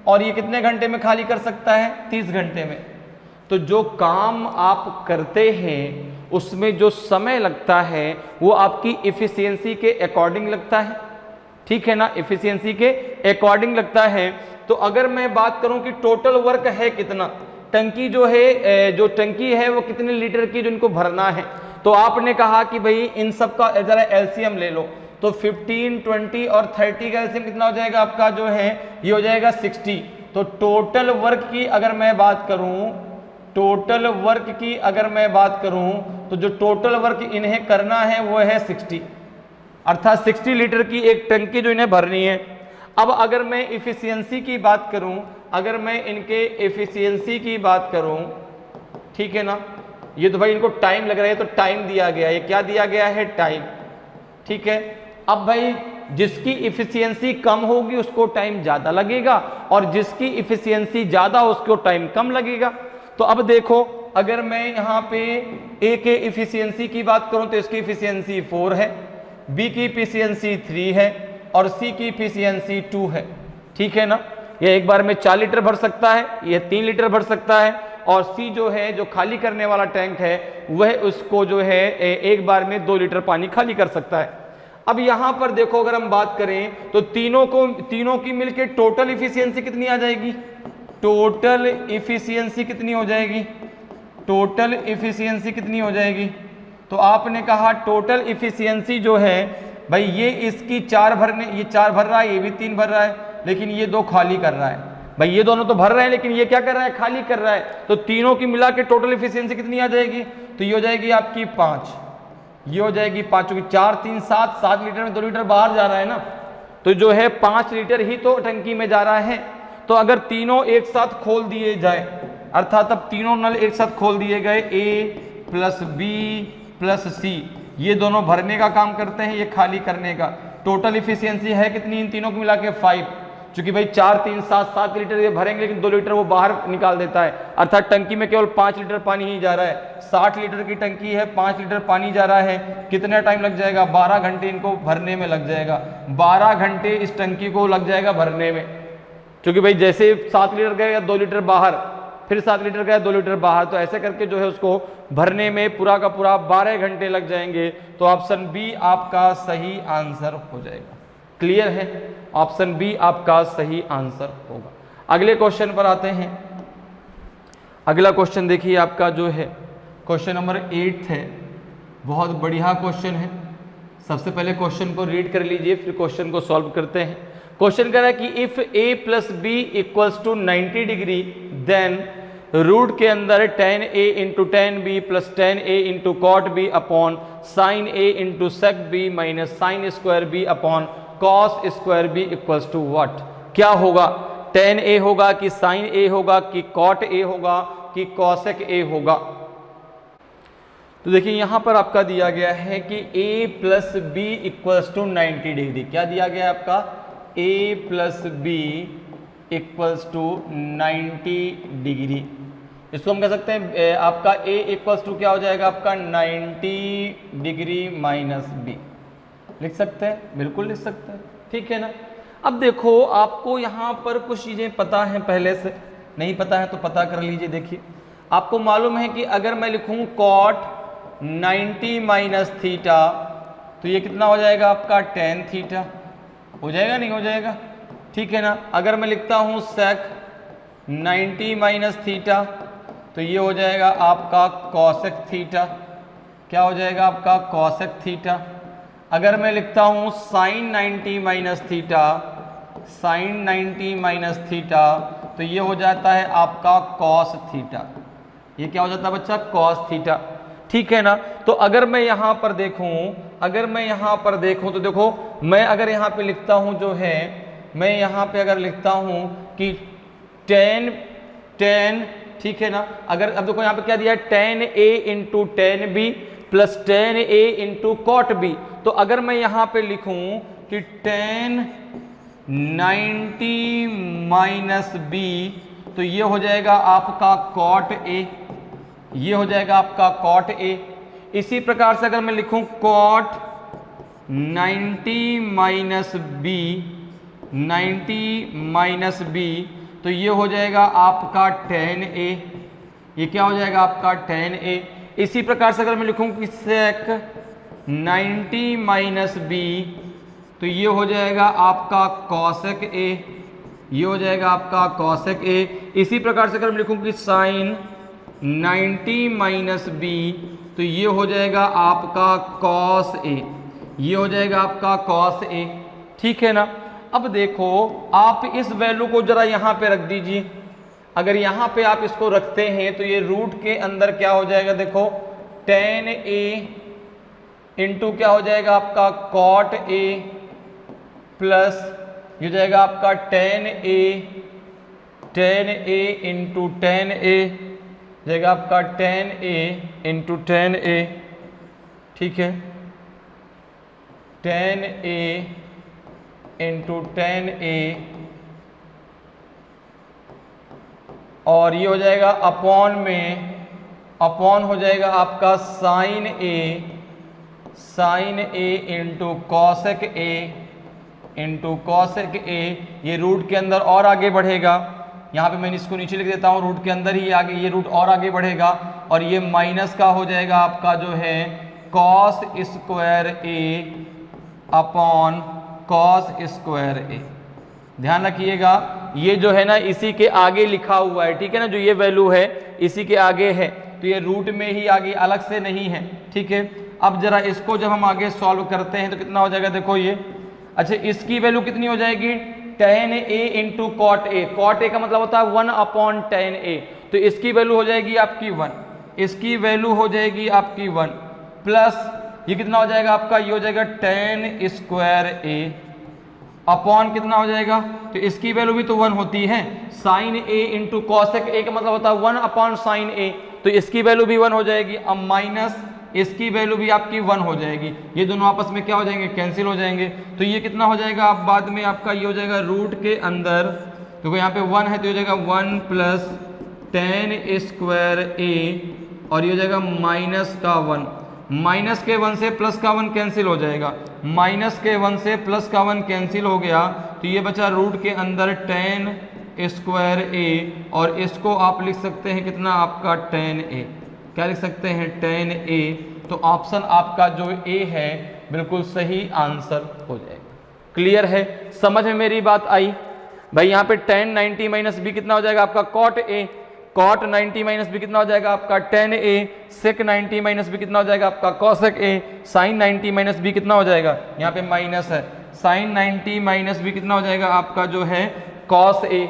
Speaker 1: और ये कितने घंटे में खाली कर सकता है? 30 घंटे में। तो जो काम आप करते हैं उसमें जो समय लगता है वो आपकी इफिशियंसी के अकॉर्डिंग लगता है, ठीक है ना, इफिशियंसी के अकॉर्डिंग लगता है। तो अगर मैं बात करूं कि टोटल वर्क है कितना, टंकी जो है, जो टंकी है वो कितने लीटर की जो इनको भरना है, तो आपने कहा कि भाई इन सब का जरा एलसीएम ले लो, तो 15, 20 और 30 का एलसीएम कितना हो जाएगा आपका जो है, ये हो जाएगा 60। तो टोटल वर्क की अगर मैं बात करूं, टोटल वर्क की अगर मैं बात करूं तो जो टोटल वर्क इन्हें करना है वो है 60, अर्थात 60 लीटर की एक टंकी जो इन्हें भरनी है। अब अगर मैं इफिशियंसी की बात करूं, अगर मैं इनके एफिशिएंसी की बात करूं, ठीक है ना, ये तो भाई इनको टाइम लग रहा है, तो टाइम दिया गया है, ये क्या दिया गया है? टाइम, ठीक है। अब भाई जिसकी इफिशियंसी कम होगी उसको टाइम ज्यादा लगेगा और जिसकी इफिशियंसी ज्यादा उसको टाइम कम लगेगा। तो अब देखो अगर मैं यहाँ पे ए के इफिशियंसी की बात करूं तो इसकी इफिशियंसी 4 है, बी की इफिशियंसी 3 है और सी की इफिशियंसी 2 है, ठीक है ना। ये एक बार में 4 लीटर भर सकता है, ये 3 लीटर भर सकता है, और सी जो है जो खाली करने वाला टैंक है वह उसको जो है एक बार में 2 लीटर पानी खाली कर सकता है। अब यहां पर देखो अगर हम बात करें तो तीनों की मिलके टोटल इफिशियंसी कितनी आ जाएगी? टोटल इफिशियंसी कितनी हो जाएगी? टोटल इफिशियंसी कितनी हो जाएगी? तो आपने कहा टोटल इफिशियंसी जो है भाई ये इसकी 4 भरने, ये 4 भर रहा है, ये भी 3 भर रहा है, लेकिन ये 2 खाली कर रहा है। भाई ये दोनों तो भर रहे हैं लेकिन ये क्या कर रहा है? खाली कर रहा है। तो तीनों की मिला के टोटल इफिशियंसी कितनी आ जाएगी? तो ये हो जाएगी आपकी 5, ये हो जाएगी 5, क्योंकि 4, 3, 7, 7 लीटर में 2 लीटर बाहर जा रहा है ना, तो जो है 5 लीटर ही तो टंकी में जा रहा है। तो अगर तीनों एक साथ खोल दिए जाए, अर्थात अब तीनों नल एक साथ खोल दिए गए, ए प्लस बी प्लस सी, ये दोनों भरने का काम करते हैं, ये खाली करने का। टोटल इफिशियंसी है कितनी इन तीनों को मिला के? 5, क्योंकि भाई 4, 3, 7, 7 लीटर ये भरेंगे लेकिन 2 लीटर वो बाहर निकाल देता है, अर्थात टंकी में केवल 5 लीटर पानी ही जा रहा है। 60 लीटर की टंकी है, 5 लीटर पानी जा रहा है, कितना टाइम लग जाएगा? 12 घंटे इनको भरने में लग जाएगा। 12 घंटे इस टंकी को लग जाएगा भरने में, क्योंकि भाई जैसे 7 लीटर गया या 2 लीटर बाहर, फिर 7 लीटर गया 2 लीटर बाहर, तो ऐसे करके जो है उसको भरने में पूरा का पूरा 12 घंटे लग जाएंगे। तो ऑप्शन बी आपका सही आंसर हो जाएगा। क्लियर है? ऑप्शन बी आपका सही आंसर होगा। अगले क्वेश्चन पर आते हैं। अगला क्वेश्चन देखिए आपका जो है क्वेश्चन नंबर 8 है, बहुत बढ़िया क्वेश्चन है। सबसे पहले क्वेश्चन को रीड कर लीजिए, फिर क्वेश्चन को सॉल्व करते हैं। क्वेश्चन कह रहा है कि if a plus B equals to 90 degree then root के अंदर tan a into tan b plus tan a into cot b upon sine a into sec b minus sine square b upon cos square b equals to what. क्या होगा? tan a होगा कि sin a होगा कि cot a होगा कि cosec a होगा? तो देखिए यहां पर आपका दिया गया है कि a plus B equals to 90 degree. क्या दिया गया है आपका? a plus B equals to 90 degree. इसको हम कह सकते हैं आपका a इक्वल्स टू क्या हो जाएगा आपका 90 डिग्री माइनस बी। लिख सकते हैं? बिल्कुल लिख सकते हैं, ठीक है ना। अब देखो आपको यहाँ पर कुछ चीज़ें पता हैं पहले से, नहीं पता है तो पता कर लीजिए। देखिए आपको मालूम है कि अगर मैं लिखूँ कॉट 90 माइनस थीटा तो ये कितना हो जाएगा आपका tan थीटा। हो जाएगा नहीं हो जाएगा? ठीक है ना। अगर मैं लिखता हूँ sec 90 माइनस थीटा तो ये हो जाएगा आपका cosec थीटा। क्या हो जाएगा आपका cosec थीटा। अगर मैं लिखता हूँ sin 90 minus theta, sin 90 minus theta तो ये हो जाता है आपका cos थीटा। ये क्या हो जाता है बच्चा? cos theta. ठीक है ना। तो अगर मैं यहाँ पर देखूँ, अगर मैं यहाँ पर देखूँ तो देखो मैं अगर यहाँ पे लिखता हूँ जो है, मैं यहाँ पे अगर लिखता हूँ कि tan, ठीक है ना। अगर अब देखो यहाँ पे क्या दिया है tan a into tan b plus tan a into cot b। तो अगर मैं यहाँ पे लिखूँ कि tan 90 माइनस b तो ये हो जाएगा आपका cot a, ये हो जाएगा आपका cot a। इसी प्रकार से अगर मैं लिखूं cot 90 minus b, 90 minus b तो ये हो जाएगा आपका tan a। ये क्या हो जाएगा आपका tan a। इसी प्रकार से अगर मैं लिखूं कि sec 90 माइनस b तो ये हो जाएगा आपका cosec a, ये हो जाएगा आपका cosec a। इसी प्रकार से अगर मैं लिखूं कि sin 90 माइनस b तो ये हो जाएगा आपका cos a, ये हो जाएगा आपका cos a। ठीक है ना। अब देखो आप इस वैल्यू को जरा यहाँ पे रख दीजिए। अगर यहाँ पे आप इसको रखते हैं तो ये रूट के अंदर क्या हो जाएगा? देखो tan a इंटू क्या हो जाएगा आपका cot a प्लस ये हो जाएगा आपका tan a into tan a जाएगा आपका tan a into tan a। ठीक है, tan a into tan a और ये हो जाएगा अपॉन में, अपॉन हो जाएगा आपका sin a into cosec a into cosec a। ये रूट के अंदर और आगे बढ़ेगा। यहाँ पे मैंने इसको नीचे लिख देता हूँ, रूट के अंदर ही आगे ये रूट और आगे बढ़ेगा और ये माइनस का हो जाएगा आपका जो है cos square a upon cos square a। ध्यान रखिएगा ये जो है ना इसी के आगे लिखा हुआ है, ठीक है ना। जो ये वैल्यू है इसी के आगे है, तो ये रूट में ही आगे, अलग से नहीं है। ठीक है, अब जरा इसको जब हम आगे सॉल्व करते हैं तो कितना हो जाएगा? देखो ये, अच्छा इसकी वैल्यू कितनी हो जाएगी? tan a into cot a। Cot a का मतलब होता है 1 अपॉन tan a, तो इसकी वैल्यू हो जाएगी आपकी 1, इसकी वैल्यू हो जाएगी आपकी 1 प्लस ये कितना हो जाएगा आपका? ये हो जाएगा tan स्क्वायर a अपॉन कितना हो जाएगा? तो इसकी वैल्यू भी तो 1 होती है। Sine a into cosec a का मतलब होता है 1 अपॉन साइन a, तो इसकी वैल्यू भी 1 हो जाएगी। अब माइनस इसकी वैल्यू भी आपकी 1 हो जाएगी। ये दोनों आपस में क्या हो जाएंगे? कैंसिल हो जाएंगे। तो ये कितना हो जाएगा? अब बाद में आपका ये हो जाएगा रूट के अंदर, तो यहाँ पे 1 है तो हो जाएगा 1 प्लस tan स्क्वायर a और ये हो जाएगा माइनस का 1, माइनस के 1 से प्लस का 1 कैंसिल हो जाएगा, माइनस के 1 से प्लस का 1 कैंसिल हो गया, तो ये बचा रूट के अंदर tan स्क्वायर ए, और इसको आप लिख सकते हैं कितना आपका 10a, क्या लिख सकते हैं 10a। तो ऑप्शन आपका जो ए है बिल्कुल सही आंसर हो जाएगा। क्लियर है, समझ में मेरी बात आई भाई। यहाँ पे tan 90 माइनस बी कितना हो जाएगा आपका cot a, cot 90 minus B कितना हो जाएगा आपका tan a, sec 90 minus B कितना हो जाएगा आपका cosec a, sin 90 minus B कितना हो जाएगा, यहाँ पे माइनस है, sin 90 माइनस बी कितना हो जाएगा आपका जो है cos a,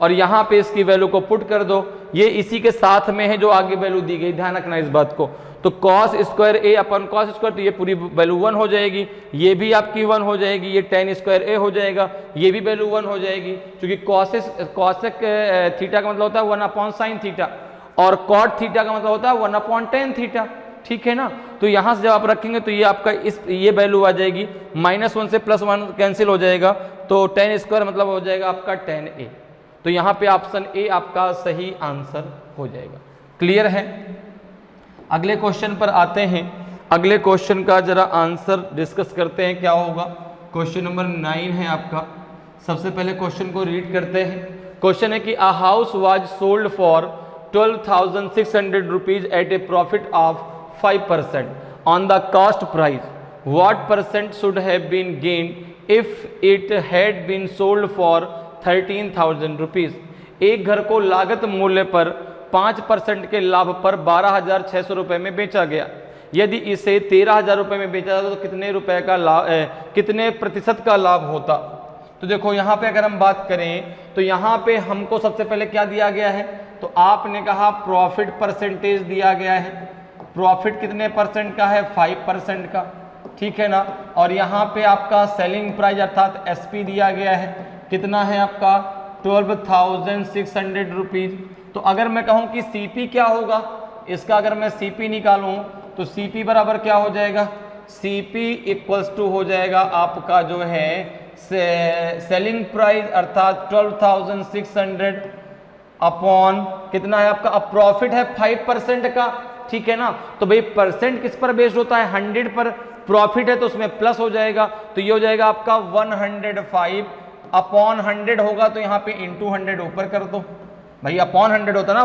Speaker 1: और यहाँ पे इसकी वैल्यू को पुट कर दो, ये इसी के साथ में है जो आगे वैल्यू दी गई, ध्यान रखना इस बात को। तो cos स्क्वायर ए अपन cos स्क्वायर, तो ये पूरी वैल्यू 1 हो जाएगी, ये भी आपकी 1 हो जाएगी, ये tan स्क्वायर ए हो जाएगा, ये भी वैल्यू 1 हो जाएगी, क्योंकि cosec थीटा का मतलब होता है 1/sin थीटा, और cot थीटा का मतलब होता है 1/tan थीटा, ठीक है ना। तो यहाँ से जब आप रखेंगे तो ये आपका ये वैल्यू आ जाएगी, -1 से +1 कैंसिल हो जाएगा, तो tan स्क्वायर मतलब हो जाएगा आपका tan a। तो यहाँ पे ऑप्शन ए आपका सही आंसर हो जाएगा। क्लियर है, अगले क्वेश्चन पर आते हैं। अगले क्वेश्चन का जरा आंसर डिस्कस करते हैं क्या होगा। क्वेश्चन नंबर 9 है आपका। सबसे पहले क्वेश्चन को रीड करते हैं। क्वेश्चन है कि a house was sold for 12,600 rupees at a profit of 5% on the cost price, what percent should have been gained if it had been sold for 13,000 rupees. एक घर को लागत मूल्य पर 5% के लाभ पर 12,600 रुपये में बेचा गया। यदि इसे 13,000 रुपये में बेचा जाता तो कितने रुपए का लाभ, कितने प्रतिशत का लाभ होता। तो देखो यहाँ पे अगर हम बात करें तो यहाँ पे हमको सबसे पहले क्या दिया गया है, तो आपने कहा प्रॉफिट परसेंटेज दिया गया है। प्रॉफिट कितने परसेंट का है, 5% का, ठीक है ना। और यहाँ पे आपका सेलिंग प्राइस अर्थात एसपी दिया गया है, कितना है आपका 12,600 रुपीज। तो अगर मैं कहूं कि सीपी क्या होगा, इसका अगर मैं सीपी निकालूं तो सीपी बराबर क्या हो जाएगा, सीपी इक्वल्स टू हो जाएगा आपका जो है सेलिंग प्राइस अर्थात 12,600 अपॉन कितना है आपका, अब प्रॉफिट है 5% का, ठीक है ना। तो भाई परसेंट किस पर बेस्ड होता है, 100 पर। प्रॉफिट है तो उसमें प्लस हो जाएगा, तो ये हो जाएगा आपका 105 अपॉन 100 होगा, तो यहाँ पे इंटू 100 ऊपर कर दो भाई, अपॉन 100 होता ना,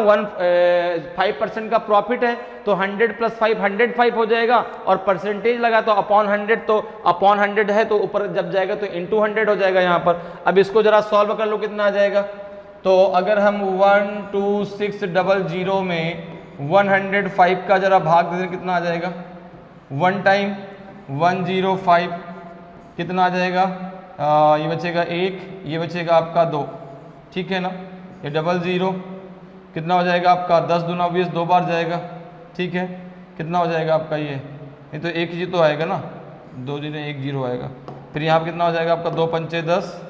Speaker 1: 5% का प्रॉफिट है तो 100 + 5 105 हो जाएगा, और परसेंटेज लगा तो अपॉन 100, तो अपॉन 100 है तो ऊपर जब जाएगा तो इंटू 100 हो जाएगा यहाँ पर। अब इसको जरा सॉल्व कर लो, कितना आ जाएगा। तो अगर हम 12600 में 105 का जरा भाग दे, कितना आ जाएगा, 1 टाइम 105 कितना आ जाएगा, ये बचेगा 1, ये बचेगा आपका 2, ठीक है ना। ये 00 कितना हो जाएगा आपका 10 दूना 20, 2 बार जाएगा, ठीक है। कितना हो जाएगा आपका ये तो 1 ही तो आएगा ना, 2 0 1 0 आएगा। फिर यहाँ पर कितना हो जाएगा आपका 2 पंचे 10,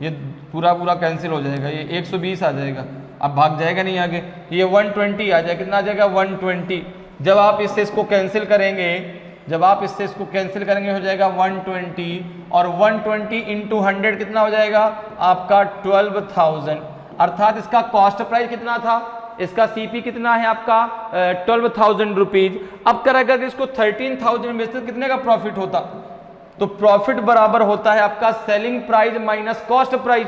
Speaker 1: ये पूरा कैंसिल हो जाएगा, ये 120 आ जाएगा। अब भाग जाएगा नहीं आगे, ये 120 आ जाएगा, कितना आ जाएगा 120। जब आप इससे इसको कैंसिल करेंगे, हो जाएगा 120, और 120 इंटू 100 कितना हो जाएगा आपका 12,000, अर्थात इसका कॉस्ट प्राइस कितना था, इसका सीपी कितना है आपका 12,000 रुपीज। अब अगर इसको 13,000 बेचते तो कितने का प्रॉफिट होता, तो प्रॉफिट बराबर होता है आपका selling price minus cost price,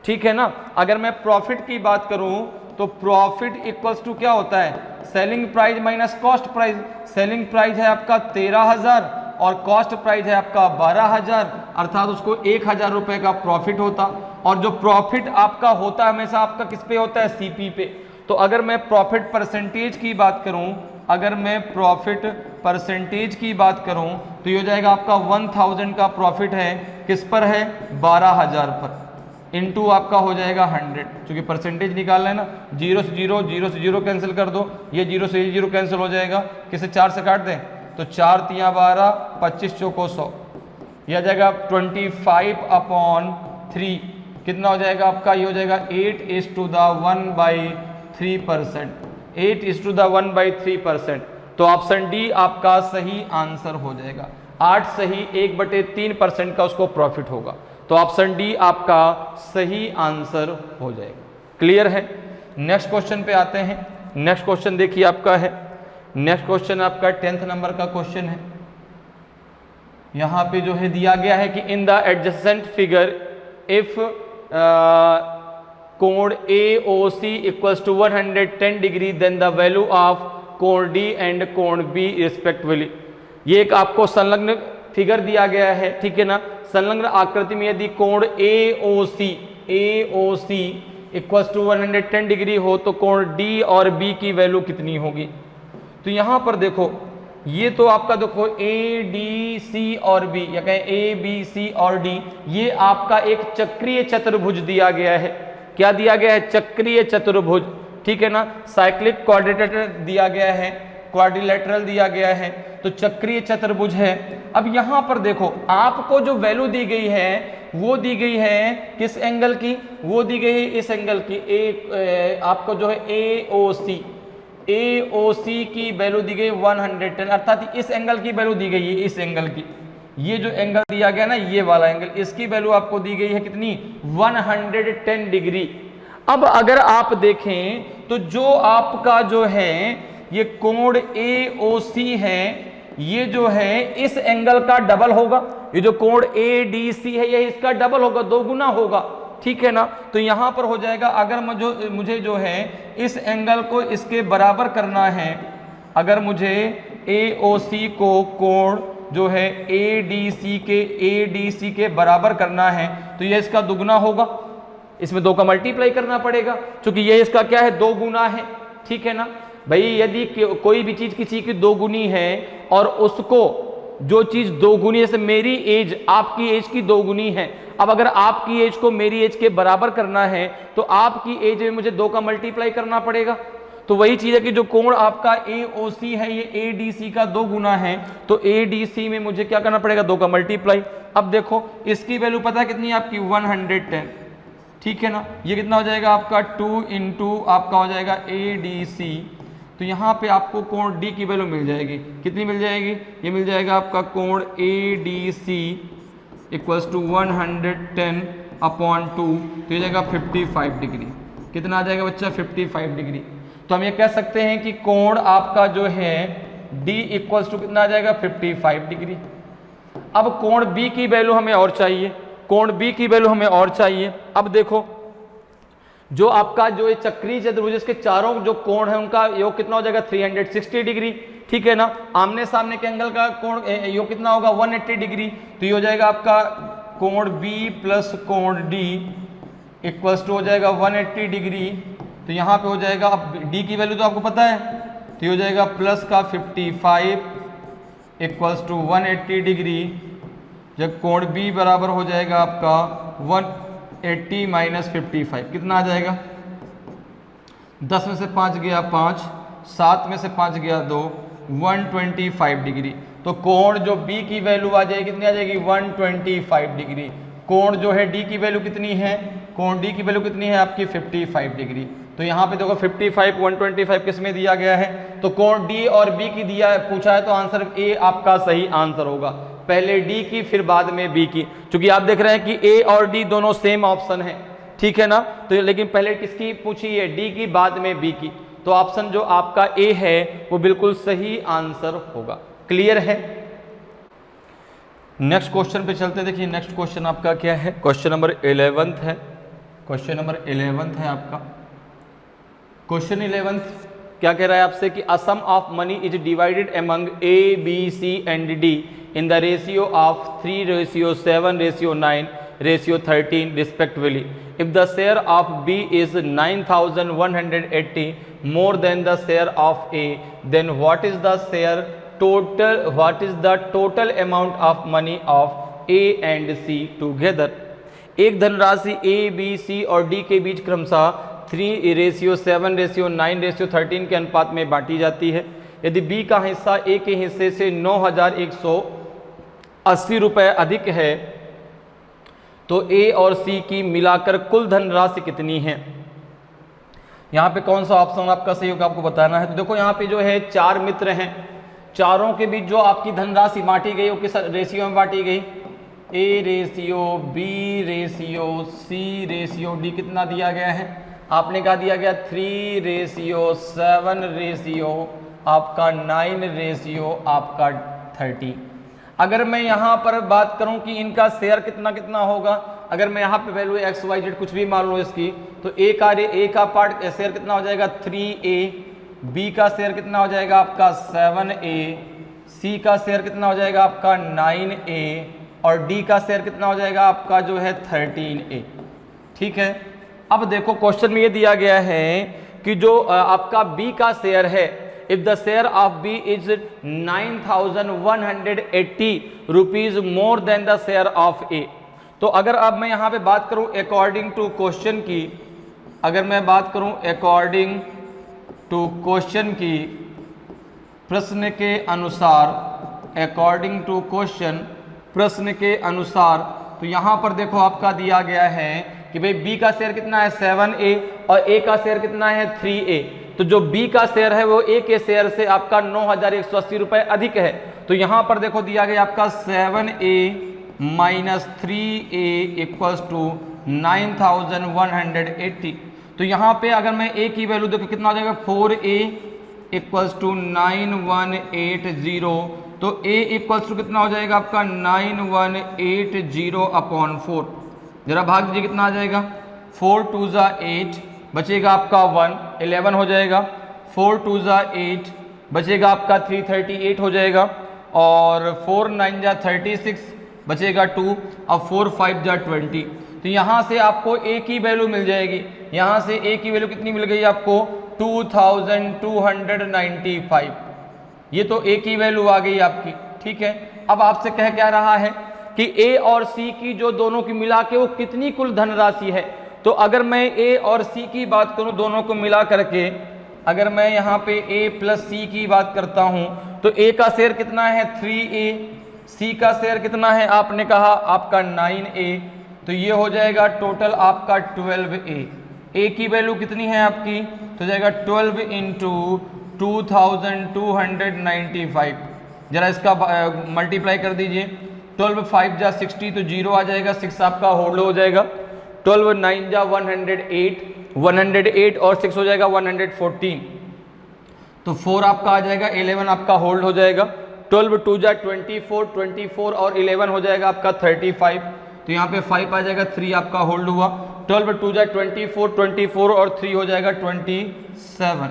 Speaker 1: ठीक है ना। अगर मैं प्रॉफिट की बात करूं तो प्रॉफिट इक्वल्स टू क्या होता है, selling price minus cost price. Selling price है आपका 13,000 और कॉस्ट प्राइस है आपका 12,000, अर्थात उसको 1,000 रुपए का प्रॉफिट होता। और जो प्रॉफिट आपका होता है हमेशा आपका किस पे होता है, सीपी पे। तो अगर मैं प्रॉफिट परसेंटेज की बात करूं, तो ये हो जाएगा आपका 1000 का प्रॉफिट है, किस पर है 12,000 पर, इंटू आपका हो जाएगा 100, क्योंकि परसेंटेज निकालना है ना। 0 से 0, 0 से 0 कैंसिल कर दो, ये 0 से 0 कैंसिल हो जाएगा, किसे 4 से काट दें तो 4 3 12, 25 चौको 100, यह आ जाएगा 25/3, कितना हो जाएगा आपका, ये हो जाएगा 8:1/3%, 8:1/3%। तो ऑप्शन डी आपका सही आंसर हो जाएगा। 8 सही 1/3% का उसको प्रॉफिट होगा, तो ऑप्शन डी आपका सही आंसर हो जाएगा। क्लियर है। नेक्स्ट क्वेश्चन पे आते हैं। नेक्स्ट क्वेश्चन देखिए आपका है, नेक्स्ट क्वेश्चन आपका 10th नंबर का क्वेश्चन है। यहां पे जो है दिया गया है कि in the adjacent figure if कोण AOC equals to 110 degree, then the value of कोण D एंड कोण B रिस्पेक्टिवली। ये एक आपको संलग्न फिगर दिया गया है, ठीक है ना। संलग्न आकृति में यदि कोण AOC इक्वल्स टू 110 डिग्री हो तो कोण D और B की वैल्यू कितनी होगी। तो यहां पर देखो, ये तो आपका देखो ADC और B या कहें ABC और D, ये आपका एक चक्रीय चतुर्भुज दिया गया है। क्या दिया गया है? चक्रीय चतुर्भुज, ठीक है ना। साइक्लिक क्वाड्रिलेटरल दिया गया है, क्वाड्रिलेटरल दिया गया है, तो चक्रीय चतुर्भुज है। अब यहां पर देखो, आपको जो वैल्यू दी गई है वो दी गई है किस एंगल की? वो दी गई है इस एंगल की। आपको जो है AOC की वैल्यू दी गई 110, अर्थात इस एंगल की वैल्यू दी गई है, इस एंगल की। ये जो एंगल दिया गया ना, ये वाला एंगल, इसकी वैल्यू आपको दी गई है कितनी? 110 डिग्री। अब अगर आप देखें तो जो आपका जो है ये कोण AOC है, ये जो है इस एंगल का डबल होगा। ये जो कोण ADC है ये इसका डबल होगा, 2 गुना होगा, ठीक है ना। तो यहां पर हो जाएगा, अगर मुझे जो है इस एंगल को इसके बराबर करना है, अगर मुझे AOC को कोण जो है ADC के बराबर करना है तो ये इसका दुगना होगा, इसमें 2 का मल्टीप्लाई करना पड़ेगा, क्योंकि ये इसका क्या है? 2 गुना है, ठीक है ना भाई। यदि कोई भी चीज किसी की 2 गुनी है और उसको जो चीज 2 गुनी, जैसे मेरी एज आपकी एज की 2 गुनी है, अब अगर आपकी एज को मेरी एज के बराबर करना है तो आपकी एज में मुझे 2 का मल्टीप्लाई करना पड़ेगा। तो वही चीज है कि जो कोण आपका AOC है ये ADC का 2 गुना है, तो ADC में मुझे क्या करना पड़ेगा? 2 का मल्टीप्लाई। अब देखो इसकी वैल्यू पता है कितनी है आपकी? 110, ठीक है ना। ये कितना हो जाएगा आपका? 2 इंटू आपका हो जाएगा ADC। तो यहाँ पे आपको कोण D की वैल्यू मिल जाएगी, कितनी मिल जाएगी? ये मिल जाएगा आपका कोण ADC इक्वल्स टू 110 अपॉन 2, तो ये जाएगा 55 डिग्री। कितना आ जाएगा बच्चा? 55 डिग्री। तो हम ये कह सकते हैं कि कोण आपका जो है D इक्वल्स टू कितना आ जाएगा? 55 डिग्री। अब कोण B की वैल्यू हमें और चाहिए, कोण B की वैल्यू हमें और चाहिए। अब देखो, जो आपका जो ये चक्रीय चतुर्भुज के चारों जो कोण है उनका योग कितना हो जाएगा? 360 डिग्री, ठीक है ना। आमने सामने के एंगल का कोण योग कितना होगा? 180 डिग्री। तो ये हो जाएगा आपका कोण B प्लस कोण D इक्वल्स टू हो जाएगा 180 डिग्री। तो यहाँ पे हो जाएगा, अब D की वैल्यू तो आपको पता है, तो ये हो जाएगा प्लस का 55 इक्वल्स टू 180 डिग्री। जब कोण B बराबर हो जाएगा आपका 180 माइनस 55, कितना आ जाएगा? 10 में से 5 गया 5, 7 में से 5 गया 2, 125 डिग्री। तो कोण जो B की वैल्यू आ जाएगी कितनी आ जाएगी? 125 डिग्री। कोण जो है D की वैल्यू कितनी है? कोण D की वैल्यू कितनी है आपकी? 55 डिग्री। तो यहाँ पे देखो 55 125 किस में दिया गया है? तो कोण D और B की दिया है, पूछा है, तो आंसर A आपका सही आंसर होगा। पहले D की फिर बाद में B की, क्योंकि आप देख रहे हैं कि A और D दोनों सेम ऑप्शन है, ठीक है ना। तो लेकिन पहले किसकी पूछी है? D की, बाद में B की। तो ऑप्शन जो आपका A है वो बिल्कुल सही आंसर होगा। क्लियर है? नेक्स्ट क्वेश्चन पे चलते। देखिए नेक्स्ट क्वेश्चन आपका क्या है? क्वेश्चन नंबर 11 है। क्वेश्चन नंबर 11 है आपका। क्वेश्चन 11 क्या कह रहा है आपसे कि a sum of money is divided among A, B, C and D in the ratio of 3:7:9:13 respectively. If the share of B is 9,180 more than the share of A, then what is the total amount of money of A and C together? एक धनराशि A, B, C और D के बीच क्रमशः 3:7:9:13 के अनुपात में बांटी जाती है। यदि B का हिस्सा A के हिस्से से 9,180 रुपये अधिक है तो A और C की मिलाकर कुल धनराशि कितनी है? यहाँ पे कौन सा ऑप्शन आपका सही होगा आपको बताना है। तो देखो यहाँ पे जो है 4 मित्र हैं, चारों के बीच जो आपकी धनराशि बांटी गई वो किस रेशियो में बांटी गई? A ratio, B ratio, C ratio, D कितना दिया गया है? आपने कहा दिया गया 3:7 रेशियो आपका 9 रेशियो आपका 30। अगर मैं यहाँ पर बात करूँ कि इनका शेयर कितना कितना होगा, अगर मैं यहाँ पे वैल्यू एक्स वाई जेड कुछ भी मान लूँ इसकी, तो ए का पार्ट शेयर कितना हो जाएगा 3a, बी का शेयर कितना हो जाएगा आपका 7a, सी का शेयर कितना हो जाएगा आपका 9a और डी का शेयर कितना हो जाएगा आपका जो है 13a। ठीक है, अब देखो क्वेश्चन में ये दिया गया है कि जो आपका बी का शेयर है, if the share of B is 9180 rupees more than the share of A. तो अगर अब मैं यहाँ पे बात करूँ अकॉर्डिंग टू क्वेश्चन की, अगर मैं बात करूँ अकॉर्डिंग टू क्वेश्चन की, प्रश्न के अनुसार, अकॉर्डिंग टू क्वेश्चन प्रश्न के अनुसार, तो यहाँ पर देखो आपका दिया गया है कि भाई बी का शेयर कितना है 7a और ए का शेयर कितना है 3a। तो जो बी का शेयर है वो ए के शेयर से आपका 9180 रुपए अधिक है। तो यहाँ पर देखो दिया गया आपका 7a minus 3a equals to 9180। तो यहाँ पे अगर मैं a की वैल्यू देखो कितना हो जाएगा 4a इक्वल्स टू 9180। तो a इक्वल्स टू कितना हो जाएगा आपका 9180 अपॉन 4। जरा भाग दीजिए कितना आ जाएगा, 4 2 ज़ा 8 बचेगा आपका 1, 11 हो जाएगा, 4 2 ज़ा 8 बचेगा आपका 338 हो जाएगा, और 4 9 ज़ा 36 बचेगा 2, अब 4 5 ज़ा 20। तो यहाँ से आपको a की वैल्यू मिल जाएगी, यहाँ से a की वैल्यू कितनी मिल गई आपको 2295। ये तो a की वैल्यू आ गई आपकी। ठीक है, अब आपसे कह क्या रहा है कि a और c की जो दोनों की मिला के वो कितनी कुल धनराशि है। तो अगर मैं a और c की बात करूं दोनों को मिला करके, अगर मैं यहाँ पे a प्लस c की बात करता हूं तो a का शेयर कितना है 3a, c का शेयर कितना है आपने कहा आपका 9a। तो ये हो जाएगा टोटल आपका 12a। a की वैल्यू कितनी है आपकी, तो जाएगा 12 इंटू 2295। जरा इसका मल्टीप्लाई कर दीजिए, 12 5 जा 60 तो 0 आ जाएगा, 6 आपका होल्ड हो जाएगा, 12 9 जा 108 और 6 हो जाएगा 114। तो 4 आपका आ जाएगा, 11 आपका होल्ड हो जाएगा, 12 2 जा 24 और 11 हो जाएगा आपका 35। तो यहाँ पे 5 आ जाएगा, 3 आपका होल्ड हुआ, 12 2 जा 24 और 3 हो जाएगा 27।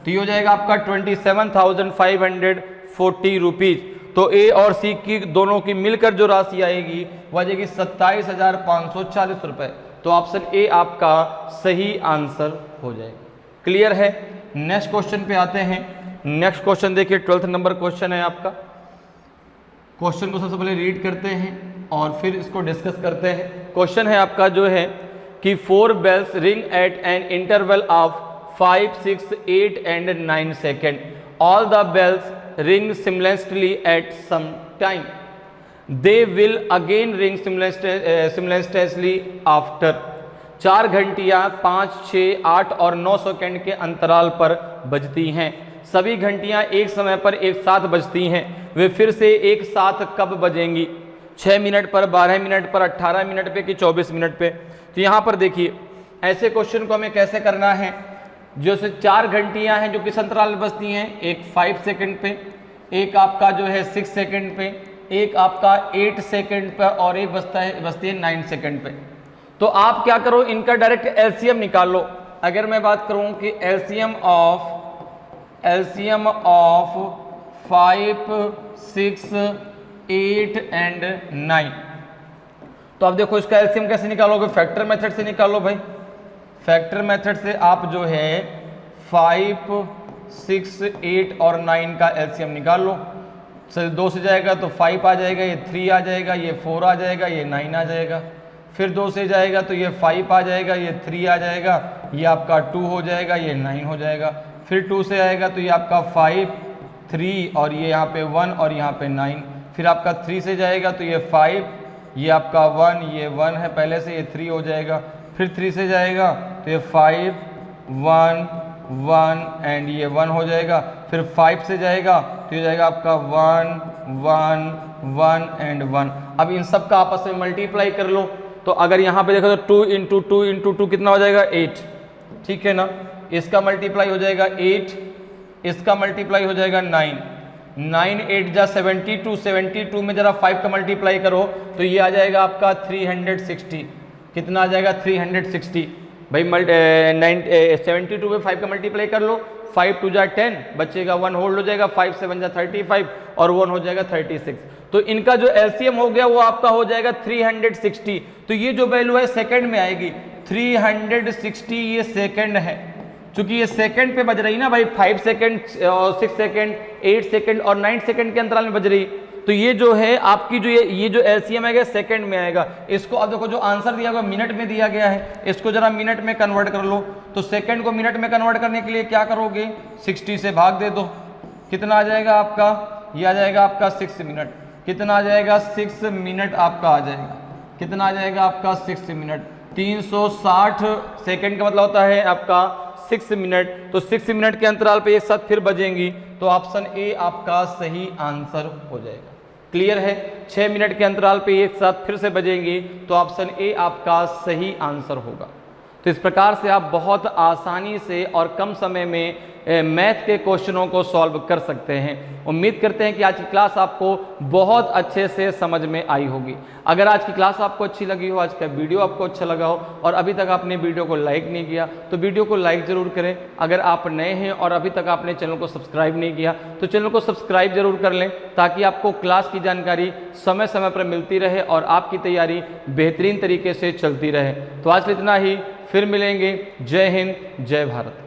Speaker 1: तो ये हो जाएगा आपका 27,540 रुपीज़। तो ए और सी की दोनों की मिलकर जो राशि आएगी वह आ जाएगी 27,540 रुपये। तो ऑप्शन ए आपका सही आंसर हो जाएगा। क्लियर है। नेक्स्ट क्वेश्चन पे आते हैं। नेक्स्ट क्वेश्चन देखिए 12th नंबर क्वेश्चन है आपका। क्वेश्चन को सबसे पहले रीड करते हैं और फिर इसको डिस्कस करते हैं। क्वेश्चन है आपका जो है कि 4 bells ring at an interval of 5, 6, 8 and 9 seconds. All the bells ring simultaneously at some time. They will again ring simultaneously after. 4 घंटियाँ 5, 6, 8 और 9 सेकंड के अंतराल पर बजती हैं। सभी घंटियाँ एक समय पर एक साथ बजती हैं। वे फिर से एक साथ कब बजेंगी? 6 मिनट पर, 12 मिनट पर, 18 मिनट पे कि 24 मिनट पे? तो यहाँ पर देखिए ऐसे क्वेश्चन को हमें कैसे करना है। जो से 4 घंटियाँ हैं जो किस अंतराल में बजती हैं, एक 5 सेकंड पे, एक आपका जो है 6 सेकंड पे, एक आपका 8 सेकंड पर और एक बजती है 9 सेकंड पे। तो आप क्या करो, इनका डायरेक्ट एलसीएम निकाल लो। अगर मैं बात करूं कि एलसीएम ऑफ 5, 6, 8 एंड 9, तो अब देखो इसका एलसीएम कैसे निकालोगे? फैक्टर मेथड से निकालो भाई। फैक्टर मेथड से आप जो है 5, 6, 8 और 9 का एलसीएम निकाल लो। 2 से जाएगा तो 5 आ जाएगा, ये 3 आ जाएगा, ये 4 आ जाएगा, ये 9 आ जाएगा। फिर 2 से जाएगा तो ये 5 आ जाएगा, ये 3 आ जाएगा, ये आपका 2 हो जाएगा, ये 9 हो जाएगा। फिर 2 से आएगा तो ये आपका 5, 3 और ये यहाँ पे 1 और यहाँ पे 9। फिर आपका 3 से जाएगा तो ये 5, ये आपका 1, ये 1 है पहले से, ये 3 हो जाएगा। फिर 3 से जाएगा तो ये 5, 1, 1 एंड ये 1 हो जाएगा। फिर 5 से जाएगा तो ये जाएगा आपका 1, 1, 1 एंड 1। अब इन सब का आपस में मल्टीप्लाई कर लो। तो अगर यहाँ पे देखो तो 2 इंटू 2 इंटू 2 कितना हो जाएगा? 8। ठीक है ना। इसका मल्टीप्लाई हो जाएगा 8, इसका मल्टीप्लाई हो जाएगा 9, 9 8 जा 72, 72 में जरा 5 का मल्टीप्लाई करो तो ये आ जाएगा आपका 360। कितना आ जाएगा 360 भाई 72 में 5 का मल्टीप्लाई कर लो, 5 2 जा 10 बचेगा, 1 होल्ड हो जाएगा, 5 7 जा 35 और 1 हो जाएगा 36। तो इनका जो एलसीएम हो गया वो आपका हो जाएगा 360। तो ये जो वैल्यू है सेकंड में आएगी, 360 ये सेकंड है, क्योंकि ये सेकंड पे बज रही ना भाई, 5 सेकंड, 6 सेकंड, 8 सेकंड और 9 सेकंड के अंतराल में बज रही। तो ये जो है आपकी जो ये जो एलसीएम आएगा सेकंड में आएगा। इसको अब देखो जो आंसर दिया गया मिनट में दिया गया है, इसको जरा मिनट में कन्वर्ट कर लो। तो सेकंड को मिनट में कन्वर्ट करने के लिए क्या करोगे, 60 से भाग दे दो, कितना आ जाएगा आपका, ये आ जाएगा आपका 6 मिनट। कितना आ जाएगा 6 मिनट आपका आ जाएगा, कितना आ जाएगा आपका 6 मिनट। 360 सेकंड का मतलब होता है आपका 6 मिनट। तो 6 मिनट के अंतराल पे एक साथ फिर बजेंगी, तो ऑप्शन ए आपका सही आंसर हो जाएगा। क्लियर है, 6 मिनट के अंतराल पे एक साथ फिर से बजेंगी, तो ऑप्शन ए आपका सही आंसर होगा। तो इस प्रकार से आप बहुत आसानी से और कम समय में मैथ के क्वेश्चनों को सॉल्व कर सकते हैं। उम्मीद करते हैं कि आज की क्लास आपको बहुत अच्छे से समझ में आई होगी। अगर आज की क्लास आपको अच्छी लगी हो, आज का वीडियो आपको अच्छा लगा हो और अभी तक आपने वीडियो को लाइक नहीं किया तो वीडियो को लाइक ज़रूर करें। अगर आप नए हैं और अभी तक आपने चैनल को सब्सक्राइब नहीं किया तो चैनल को सब्सक्राइब जरूर कर लें, ताकि आपको क्लास की जानकारी समय समय पर मिलती रहे और आपकी तैयारी बेहतरीन तरीके से चलती रहे। तो आज इतना ही, फिर मिलेंगे। जय हिंद, जय भारत।